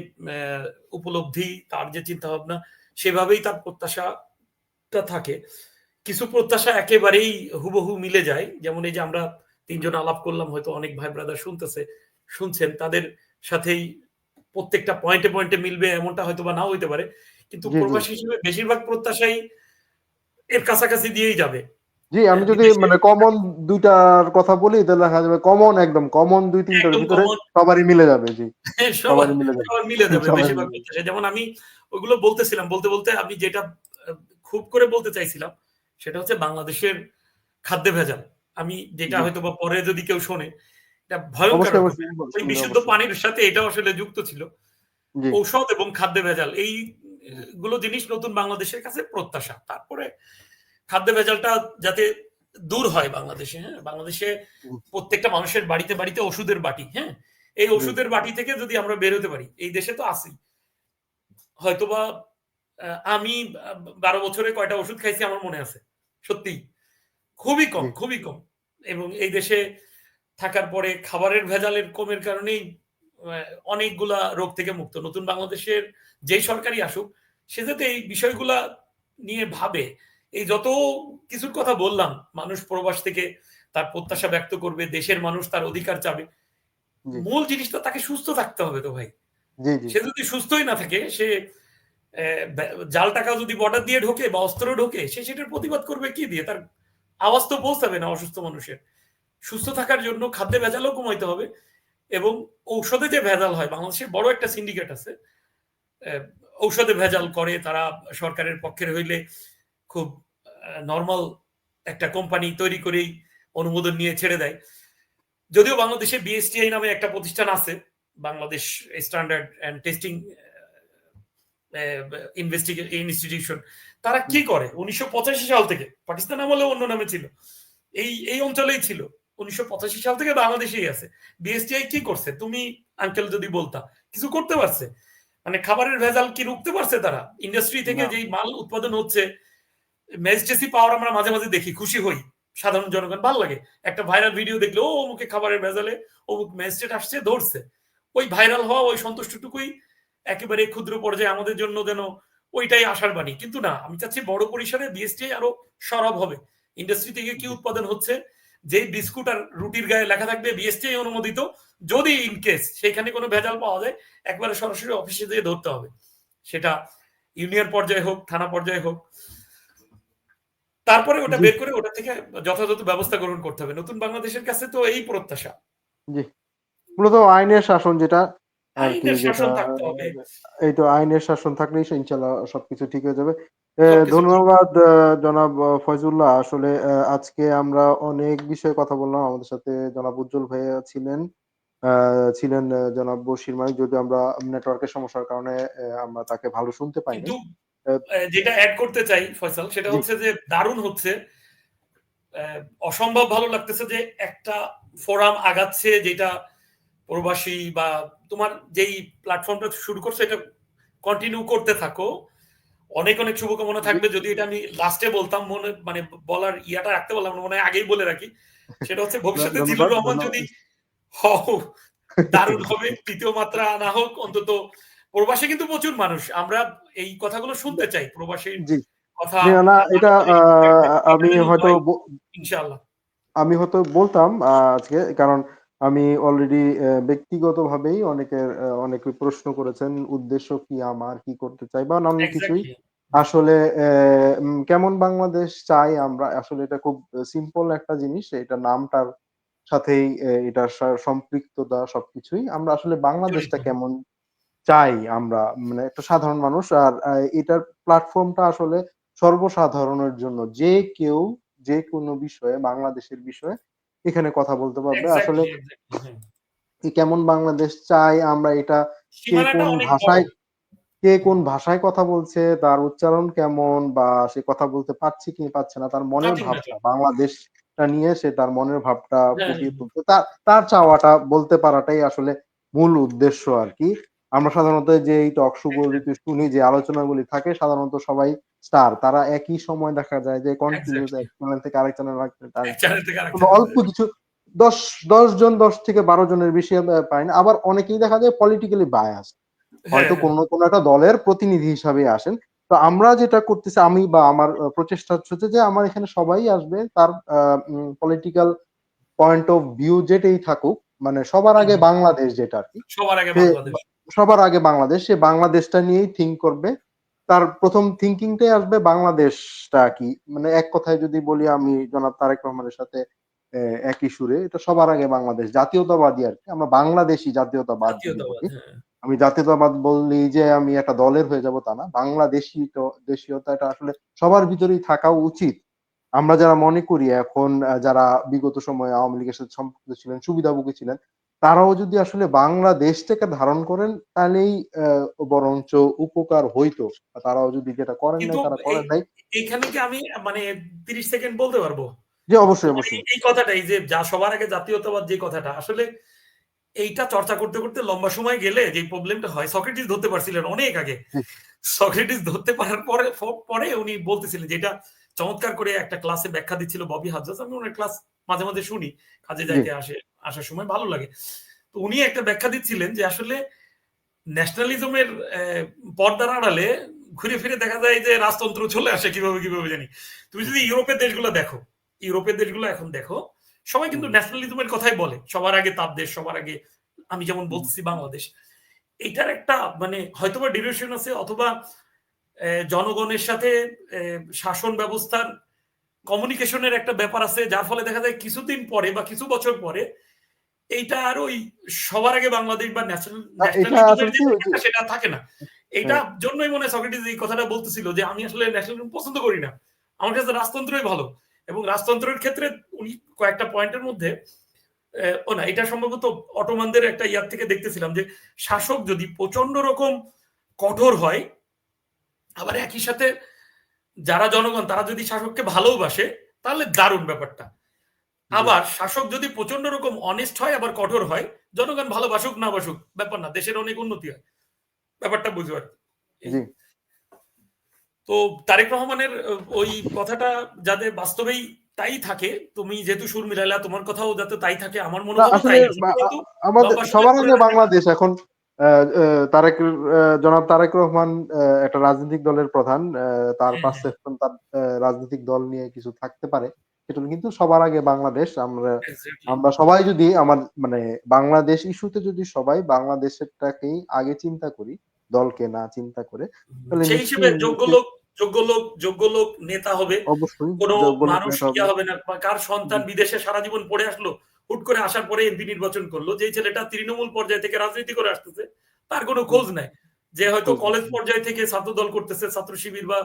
উপলব্ধি, তার যে চিন্তা ভাবনা, সেভাবেই তার প্রত্যাশাটা থাকে। কিছু প্রত্যাশা একেবারেই হুবহু মিলে যায়, যেমন এই যে আমরা তিনজন আলাপ করলাম, হয়তো অনেক ভাই ব্রাদার শুনছেন, তাদের সাথেই প্রত্যেকটা পয়েন্টে পয়েন্টে মিলবে এমনটা হয়তো বা নাও হইতে পারে, কিন্তু জি জি প্রবাসী হিসেবে বেশিরভাগ প্রত্যাশাই এর কাছাকাছি দিয়েই যাবে। জি। আমি যদি বিদেশে মানে কমন দুইটার কথা বলি, তাহলে দেখা যাবে কমন, একদম কমন 2-3টার একদম ভিতরে কমন, সবারই মিলে যাবে। জি, সবার সবারই মিলে যাবে। সবার মিলে যাবে সবাই বেশিরভাগ মিলে যাবে। প্রত্যাশা। যেমন আমি ওগুলো বলতেছিলাম, বলতে বলতে আমি যেটা খুব করে বলতে চাইছিলাম সেটা হচ্ছে বাংলাদেশের খাদ্যে ভেজাল। আমি যেটা জি, হয়তো বা পরে যদি কেউ শোনে, এটা ভয়ংকর অবশ্যই রকম। অবশ্যই ওই শুনবে বিশুদ্ধ অবশ্যই। পানির সাথে এটাও আসলে যুক্ত ছিল। জি ঔষধ এবং খাদ্যে ভেজাল, এই গুলো জিনিস নতুন বাংলাদেশের কাছে প্রত্যাশা। তারপরে খাদ্যে ভেজালটা যাতে দূর হয় বাংলাদেশে। হ্যাঁ, বাংলাদেশে জি প্রত্যেকটা মানুষের বাড়িতে বাড়িতে ওষুধের বাটি। হ্যাঁ, এই জি ওষুধের বাটি থেকে যদি আমরা বের হতে পারি, এই দেশে তো আছি, হয়তোবা আমি 12 বছরে কয়টা ওষুধ খাইছি আমার মনে আছে। সত্যি খুবই কম, জি খুবই কম। এবং এই দেশে থাকার পরে খাবারের ভেজালের কমের কারণেই অনেকগুলা রোগ থেকে মুক্ত। নতুন বাংলাদেশের যেই সরকারই আসুক, সে যাতে এই বিষয়গুলা নিয়ে ভাবে। এই যত কিছুর কথা বললাম, মানুষ প্রবাস থেকে তার প্রত্যাশা ব্যক্ত করবে, দেশের মানুষ তার অধিকার চাবে। জি মূল জিনিসটা তাকে সুস্থ থাকতে হবে তো ভাই। জি জি সে যদি সুস্থই না থাকে, সে জাল টাকা যদি বর্ডার দিয়ে ঢোকে বা অস্ত্র ঢোকে, সে সেটার প্রতিবাদ করবে কি দিয়ে? তার আওয়াজ তো পৌঁছাবে না অসুস্থ মানুষের। সুস্থ থাকার জন্য খাদ্যে ভেজালও কমাইতে হবে, এবং ঔষধে যে ভেজাল হয়, বাংলাদেশের বড় একটা সিন্ডিকেট আছে। আহ, ঔষধে ভেজাল করে তারা, সরকারের পক্ষের হইলে খুব নরমাল একটা কোম্পানি তৈরি করেই অনুমোদন নিয়ে ছেড়ে দেয়। যদিও বাংলাদেশে বিএসটিআই নামে একটা প্রতিষ্ঠান আছে, Bangladesh standard and testing institution, তারা কি করে 1985 সাল থেকে, পাকিস্তান আমলে অন্য নামে ছিল, এই অঞ্চলেই ছিল, 1985 সাল থেকে বাংলাদেশেই আছে। বিএসটিআই কি করছে তুমি আঙ্কেল যদি বলতা? কিছু করতে পারছে? মানে খাবারের ভেজাল কি রুখতে পারছে তারা? ইন্ডাস্ট্রি থেকে যেই মাল উৎপাদন হচ্ছে, ম্যাজিস্ট্রেসি পাওয়ার আমরা মাঝে মাঝে দেখি, খুশি হই, সাধারণ জনগণ ভালো লাগে। একটা ভাইরাল ভিডিও দেখলে ও অমুকে খাবারের ভেজালে অমুক ম্যাজিস্ট্রেট আসছে ধরছে, ওই ভাইরাল হওয়া, ওই সন্তুষ্টটুকুই একেবারে ক্ষুদ্র পর্যায়ে আমাদের জন্য যেন ওইটাই আশার বাণী। কিন্তু না, আমি চাচ্ছি বড় পরিসরে বিএসটিআই আরো সরব হবে। ইন্ডাস্ট্রি থেকে কি উৎপাদন হচ্ছে, যে বিস্কুট আর রুটির গায়ে লেখা থাকবে বিএসটিআই অনুমোদিত, যদি ইনকেস সেখানে কোনো ভেজাল পাওয়া যায় একবারে সরাসরি অফিসে দিয়ে ধরতে হবে, সেটা ইউনিয়ন পর্যায়ে হোক, থানা পর্যায়ে হোক। তারপরে ওটা বের করে ওটা থেকে যথাযথ ব্যবস্থা গ্রহণ করতে হবে। নতুন বাংলাদেশের কাছে তো এই প্রত্যাশা। জি, মূলত আইনের শাসন যেটা আর কি, আইনের যেটা শাসন থাকতে হবে, এই তো আইনের শাসন থাকলেই ইনশাল্লাহ সবকিছু ঠিক হয়ে যাবে। সবকিছু ধন্যবাদ জনাব ফয়জুল্লাহ। আসলে আজকে আমরা অনেক বিষয়ে কথা বললাম। আমাদের সাথে জনাব উজ্জ্বল ভাইয়া ছিলেন, ছিলেন জনাব বশির মালিক, যদিও আমরা নেটওয়ার্কের সমস্যার কারণে আমরা তাকে ভালো শুনতে পাইনি। কিন্তু আহ, যেটা অ্যাড করতে চাই ফয়সাল, সেটা জি হচ্ছে যে দারুণ হচ্ছে, অসম্ভব ভালো লাগতেছে যে একটা ফোরাম আগাচ্ছে, যেটা প্রবাসী বা তোমার যেই প্ল্যাটফর্মটা শুরু করছো এটা কন্টিনিউ করতে থাকো। অনেক অনেক শুভকামনা জি থাকবে। যদি এটা আমি লাস্টে বলতাম, মনে মানে বলার ইয়াটা রাখতে বললাম না, মনে হয় আগেই বলে রাখি। সেটা হচ্ছে ভবিষ্যতে জিলুর ধন্যবাদ রহমান ধন্যবাদ। যদি হও দারুণ হবে। তৃতীয় মাত্রা না হোক অন্তত। প্রবাসে কিন্তু প্রচুর মানুষ, আমরা এই কথাগুলো শুনতে চাই, প্রবাসীর জি কথা। জি, না এটা আমি একাডেমিক হয়তো হয় ইনশাআল্লাহ। বলতাম আজকে, কারণ আমি অলরেডি ব্যক্তিগতভাবেই অনেকে প্রশ্ন করেছেন উদ্দেশ্য কি, আমার কি করতে চাই বা অন্যান্য কিছুই। এক্স্যাক্টলি। আসলে কেমন বাংলাদেশ চাই আমরা, আসলে এটা খুব সিম্পল একটা জিনিস। এটা নামটার সাথেই এটার সম্পৃক্ততা সবকিছুই। আমরা আসলে জড়িত। বাংলাদেশটা কেমন চাই আমরা, মানে একটা সাধারণ মানুষ। আর এটার প্ল্যাটফর্মটা আসলে সর্বসাধারণের জন্য। যে কেউ যে কোনো বিষয়ে, বাংলাদেশের বিষয়ে এখানে কথা বলতে পারবে। আসলে এক্স্যাক্টলি, এক্স্যাক্টলি। হ্যাঁ। এই কেমন বাংলাদেশ চাই আমরা, এটা কে সীমানাটা কোন অনেক বড়। ভাষায় কে কোন ভাষায় কথা বলছে, তার উচ্চারণ কেমন, বা সে কথা বলতে পারছে কি পারছে না, তার মনের নাথিং, ভাবটা, নাথিং। বাংলাদেশটা নিয়ে সে তার মনের ভাবটা হ্যাঁ, ফুটিয়ে তুলতে, তার তার চাওয়াটা বলতে পারাটাই আসলে মূল উদ্দেশ্য আর কি। আমরা সাধারণত যে এই টক শো গুলিতে শুনি, যে আলোচনাগুলি থাকে, সাধারণত সবাই স্টার, তারা একই সময় দেখা যায় যে কন্টিনিউস এক্স্যাক্টলি। এক চ্যানেল থেকে আরেক চ্যানেল, এক চ্যানেল থেকে আরেক অল্প চ্যানেলে। কিছু ১০ জন, ১০ থেকে ১২ জনের বেশি পাই না। আবার অনেকেই দেখা যায় পলিটিক্যালি বায়াস, হ্যাঁ, হয়তো হ্যাঁ। কোনো না কোনো একটা দলের প্রতিনিধি হিসাবে আসেন। তো আমরা যেটা করতেছি, আমি বা আমার প্রচেষ্টা হচ্ছে যে আমার এখানে সবাই আসবে, তার পলিটিক্যাল পয়েন্ট অফ ভিউ যেটাই থাকুক, মানে সবার হুম, আগে হুম। বাংলাদেশ যেটা আরকি। সবার আগে সে বাংলাদেশ। সবার আগে বাংলাদেশ, সে বাংলাদেশটা নিয়েই থিঙ্ক করবে। তার ১ম থিংকিংটাই আসবে বাংলাদেশটা কি। মানে এক কথায় যদি বলি, আমি জনাব তারেক রহমানের সাথে একই সুরে, এটা সবার আগে বাংলাদেশ, জাতীয়তাবাদী আরকি। আমরা বাংলাদেশী জাতীয়তাবাদ যদি জাতীয়তাবাদ। বলি, হ্যাঁ। আমি জাতীয়তাবাদ বললেই যে আমি একটা দলের হয়ে যাব তা না। বাংলাদেশী তো দেশীয়তাটা আসলে সবার ভিতরেই থাকা উচিত। আমরা যারা মনে করি এখন, যারা বিগত সময়ে আওয়ামী লীগের সাথে সম্পৃক্ত ছিলেন, সুবিধাভোগী ছিলেন, তারাও যদি আসলে বাংলাদেশটাকে ধারণ করেন, তাহলেই বরঞ্চ উপকার হইতো। তারাও যদি, যেটা করেন কিন্তু নাই, তারা এই করেন নাই। এইখানে কি আমি মানে ৩০ সেকেন্ড বলতে পারবো? জি, অবশ্যই, তোমার অবশ্যই। এই কথাটাই যে যা সবার আগে জাতীয়তাবাদ, যে কথাটা আসলে এইটা চর্চা করতে করতে লম্বা সময় গেলে যে প্রবলেমটা হয়, সক্রেটিস ধরতে পারছিলেন অনেক আগে। জি, সক্রেটিস ধরতে পারার পরে পরে উনি বলতেছিলেন, যেটা চমৎকার করে একটা ক্লাসে ব্যাখ্যা দিচ্ছিল ববি হাজ্জাজ। আমি ওনার ক্লাস মাঝে মাঝে শুনি, কাজে জি, যাইতে আসার সময় ভালো লাগে। তো উনি একটা ব্যাখ্যা দিচ্ছিলেন যে আসলে ন্যাশনালিজমের পর্দার আড়ালে ঘুরে ফিরে দেখা যায় যে রাজতন্ত্র চলে আসে কিভাবে কিভাবে জানি। তুমি যদি ইউরোপের দেশগুলো দেখো, ইউরোপের দেশগুলো এখন দেখো, সবাই কিন্তু হুম, ন্যাশনালিজমের কথাই বলে। সবার আগে তার দেশ, সবার আগে আমি যেমন হুম, বলতেছি বাংলাদেশ। এইটার একটা মানে হয়তোবা ডিউরেশন আছে, অথবা জনগণের সাথে শাসন ব্যবস্থার কমিউনিকেশনের একটা ব্যাপার আছে, যার ফলে দেখা যায় কিছুদিন পরে বা কিছু বছর পরে এইটা আর ওই সবার আগে বাংলাদেশ বা এটা ন্যাশনালিজমের আসলে যে কি, ওই যে ব্যাপারটা সেটা থাকে না। হ্যাঁ, এইটার জন্যই মনে হয় সক্রেটিস এই কথাটা বলতেছিল যে আমি আসলে ন্যাশনালিজম পছন্দ করি না। আমার কাছে রাজতন্ত্রই ভালো। এবং রাজতন্ত্রের ক্ষেত্রে উনি কয়েকটা পয়েন্টের মধ্যে ও না, এটা সম্ভবত অটোমানদের একটা ইয়ার থেকে দেখতেছিলাম যে শাসক যদি প্রচন্ড রকম কঠোর হয়, আবার একই সাথে যারা জনগণ তারা যদি শাসককে ভালোবাসে তাহলে দারুণ ব্যাপারটা। আবার শাসক যদি প্রচন্ড রকম অনেস্ট হয় আবার কঠোর হয়, জনগণ ভালোবাসুক না বাসুক ব্যাপার না, দেশের অনেক উন্নতি হয়, ব্যাপারটা বুঝতে পারি। জি তো তারেক রহমানের ওই কথাটা যাতে বাস্তবেই তাই থাকে, তুমি যেহেতু সুর মিলাইলা, তোমার কথাও যাতে তাই থাকে, আমার মনে না হয় আসলে তাই না। শুধু আমাদের লম্বা সময় সবার ধরে আগে রাখা- বাংলাদেশ এখন জনাব তারেক রহমান একটা রাজনৈতিক দলের প্রধান, তার হ্যাঁ, হ্যাঁ, পারসেপশন তার রাজনৈতিক দল নিয়ে কিছু থাকতে পারে, সেটা কিন্তু সবার আগে বাংলাদেশ। আমরা exactly. আমরা সবাই যদি আমার মানে বাংলাদেশ ইস্যুতে যদি সবাই বাংলাদেশেরটাকেই আগে চিন্তা করি, দলকে না চিন্তা করে, তাহলে সেই হিসেবে নিশ্চয়ই যোগ্য লোক নেতা হবে। অবশ্যই কোনো যোগ্য লোক মানুষ নেতা হবে। ইয়া হবে না, বা কার জি সন্তান বিদেশে সারা জীবন পড়ে আসলো, হুট করে আসার পরে এমপি নির্বাচন করলো, যেই ছেলেটা তৃণমূল পর্যায় থেকে রাজনীতি করে আসতেছে, তার কোনো হুম, খোঁজ নাই। যে হয়তো খোঁজ কলেজ নেই। পর্যায় থেকে ছাত্র দল করতেছে, ছাত্র শিবির বা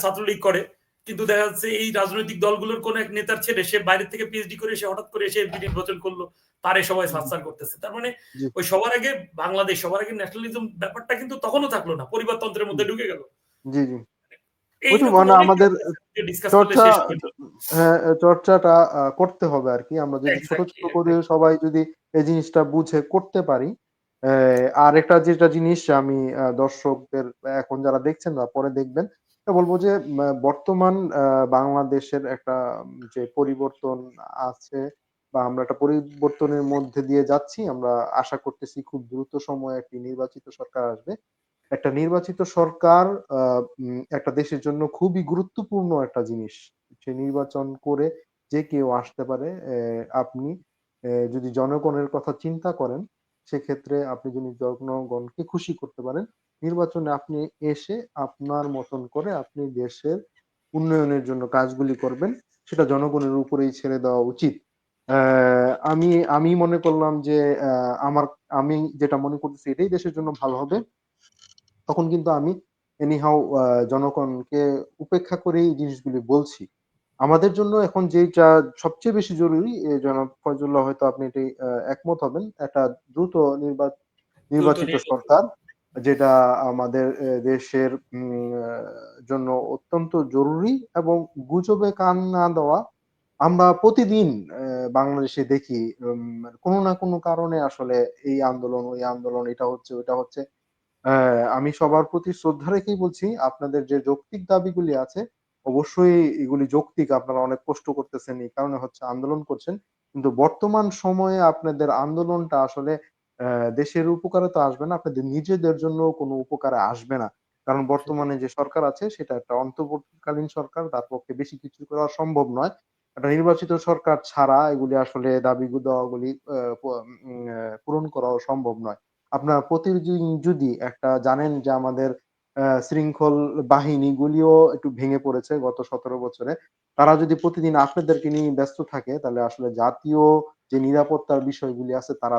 ছাত্রলীগ করে, কিন্তু দেখা যাচ্ছে এই রাজনৈতিক দলগুলোর কোন এক নেতার ছেলে সে বাইরে থেকে পিএইচডি করে সে হঠাৎ করে এসে এমপি নির্বাচন করলো, তারে সবাই জি সাৎসার করতেছে। তার মানে জি ওই সবার আগে বাংলাদেশ, সবার আগে ন্যাশনালিজম ব্যাপারটা কিন্তু তখনও থাকলো না, পরিবারতন্ত্রের মধ্যে ঢুকে গেল। জি জি ওই তো এইরকম মানে অনেক আমাদের ব্যাপার আছে যে ডিসকাস করলে চর্চা, শেষ হবে না। হ্যাঁ, চর্চাটা করতে হবে আর কি। আমরা যদি ছোট এক্সাক্টলি, ছোট করে সবাই যদি এই জিনিসটা বুঝে করতে পারি। আর একটা যেটা জিনিস আমি দর্শকদের এখন যারা দেখছেন বা পরে দেখবেন, এটা বলবো যে বর্তমান বাংলাদেশের একটা যে পরিবর্তন আছে বা আমরা একটা পরিবর্তনের মধ্যে দিয়ে যাচ্ছি, আমরা আশা করতেছি খুব দ্রুত সময়ে একটি নির্বাচিত সরকার আসবে। একটা নির্বাচিত সরকার একটা দেশের জন্য খুবই গুরুত্বপূর্ণ একটা জিনিস। সে নির্বাচন করে যে কেউ আসতে পারে। আপনি যদি জনগণের কথা চিন্তা করেন, সেক্ষেত্রে আপনি যদি জনগণকে খুশি করতে পারেন, নির্বাচনে আপনি এসে আপনার মতন করে আপনি দেশের উন্নয়নের জন্য কাজগুলি করবেন। সেটা জনগণের উপরেই ছেড়ে দেওয়া উচিত। আমি আমি মনে করলাম যে আমি যেটা মনে করতেছি এটাই দেশের জন্য ভালো হবে। তখন কিন্তু আমি এনিহাউ জনগণকে উপেক্ষা করেই এই জিনিসগুলি বলছি। আমাদের জন্য এখন যেইটা সবচেয়ে বেশি জরুরি, জনাব ফয়জুল্লাহ হয়তো আপনি এটি একমত হবেন, একটা দ্রুত দ্রুত নির্বাচিত নির্বাচন। সরকার, যেটা আমাদের দেশের জন্য অত্যন্ত জরুরি এবং গুজবে কান না দেওয়া। আমরা প্রতিদিন বাংলাদেশে দেখি কোনো না কোনো কারণে আসলে এই আন্দোলন, ওই আন্দোলন, এটা হচ্ছে, ওইটা হচ্ছে। আমি সবার প্রতি শ্রদ্ধা রেখেই বলছি, আপনাদের যে যৌক্তিক দাবিগুলি আছে, অবশ্যই এগুলি যৌক্তিক। আপনারা অনেক কষ্ট করতেছেন, এই কারণে হচ্ছে আন্দোলন করছেন। কিন্তু বর্তমান সময়ে আপনাদের আন্দোলনটা আসলে দেশের উপকারে তো আসবে না, আপনাদের নিজেদের জন্যও কোনো উপকারে আসবে না। কারণ বর্তমানে যে সরকার আছে সেটা একটা অন্তর্বর্তীকালীন সরকার, তার পক্ষে বেশি কিছু করা সম্ভব নয়। একটা নির্বাচিত সরকার ছাড়া এগুলি আসলে দাবি দাওয়াগুলি পূরণ করাও সম্ভব নয়। আপনার প্রতিদিন যদি একটা জানেন যে আমাদের শৃঙ্খল বাহিনীগুলিও একটু ভেঙে পড়েছে গত ১৭ বছরে। তারা যদি প্রতিদিন আপনাদেরকে নিয়ে ব্যস্ত থাকে, তাহলে আসলে জাতীয় যে নিরাপত্তার বিষয়গুলি আছে তারা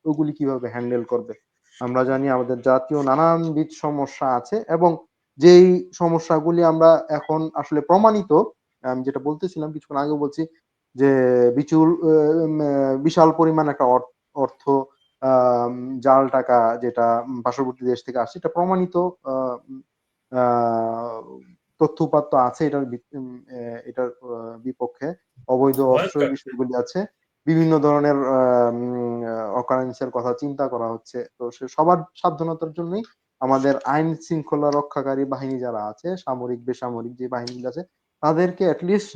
ওগুলি কিভাবে হ্যান্ডেল করবে? আমরা জানি আমাদের জাতীয় নানানবিধ সমস্যা আছে এবং যেই সমস্যাগুলি আমরা এখন আসলে প্রমাণিত, আমি যেটা বলতেছিলাম কিছুক্ষণ আগেও বলছি যে বিশাল পরিমাণ একটা অর্থ, আম জাল টাকা যেটা পার্শ্ববর্তী দেশ থেকে আসছে, এটা প্রমাণিত আ আ তথ্য-উপাত্ত আছে এটার এটার বিপক্ষে। অবৈধ অস্ত্রের ভয়ঙ্কর। বিষয়গুলি আছে। বিভিন্ন ধরনের occurrence এর কথা চিন্তা করা হচ্ছে। তো সবার সাবধানতার জন্যই আমাদের আইন শৃঙ্খলা রক্ষাকারী বাহিনী যারা আছে, সামরিক, বেসামরিক যে বাহিনীগুলো আছে, তাদেরকে এট লিস্ট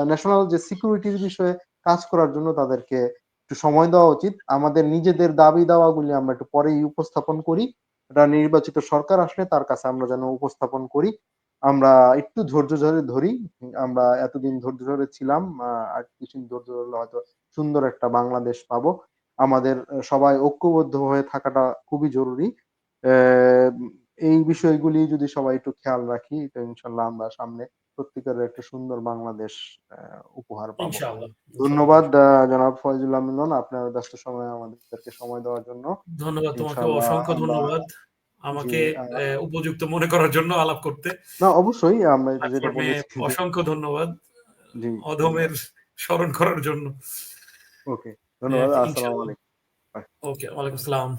ন্যাশনাল যে সিকিউরিটির বিষয়ে কাজ করার জন্য তাদেরকে একটু সময় দেওয়া উচিত। আমাদের নিজেদের দাবি-দাওয়াগুলি আমরা একটু পরেই উপস্থাপন করি। একটা নির্বাচিত সরকার আসলে তার কাছে আমরা যেন উপস্থাপন করি। আমরা একটু ধৈর্য ধরি। আমরা এতদিন ধৈর্য ধরে ছিলাম। আর কিছুদিন ধৈর্য ধরলে হয়তো সুন্দর একটা বাংলাদেশ পাবো। আমাদের সবাই ঐক্যবদ্ধ হয়ে থাকাটা খুবই জরুরি। অ্যা এই বিষয়গুলি যদি সবাই একটু খেয়াল রাখি, তো ইনশাআল্লাহ আমরা সামনে সত্যিকারের একটা সুন্দর বাংলাদেশ উপহার পাবো। ইনশাআল্লাহ, ইনশাআল্লাহ। ধন্যবাদ জনাব ফয়জুল্লাহ মিলন, আপনার ব্যস্ত সময়ে আমাদেরকে সময় দেওয়ার জন্য। ধন্যবাদ, তোমাকে ইনশাআল্লাহ অসংখ্য আমরা ধন্যবাদ জি আমাকে উপযুক্ত মনে করার জন্য, আলাপ করতে না অবশ্যই আমরা এটা যেটা প্ল্যাটফর্মে। বলেছি যে অসংখ্য ধন্যবাদ জি অধমের ধন্যবাদ। স্মরণ করার জন্য। ওকে, ধন্যবাদ। আসসালামু ইনশাআল্লাহ। আলাইকুম। বাই। ওকে, ওয়ালাইকুম আসসালাম।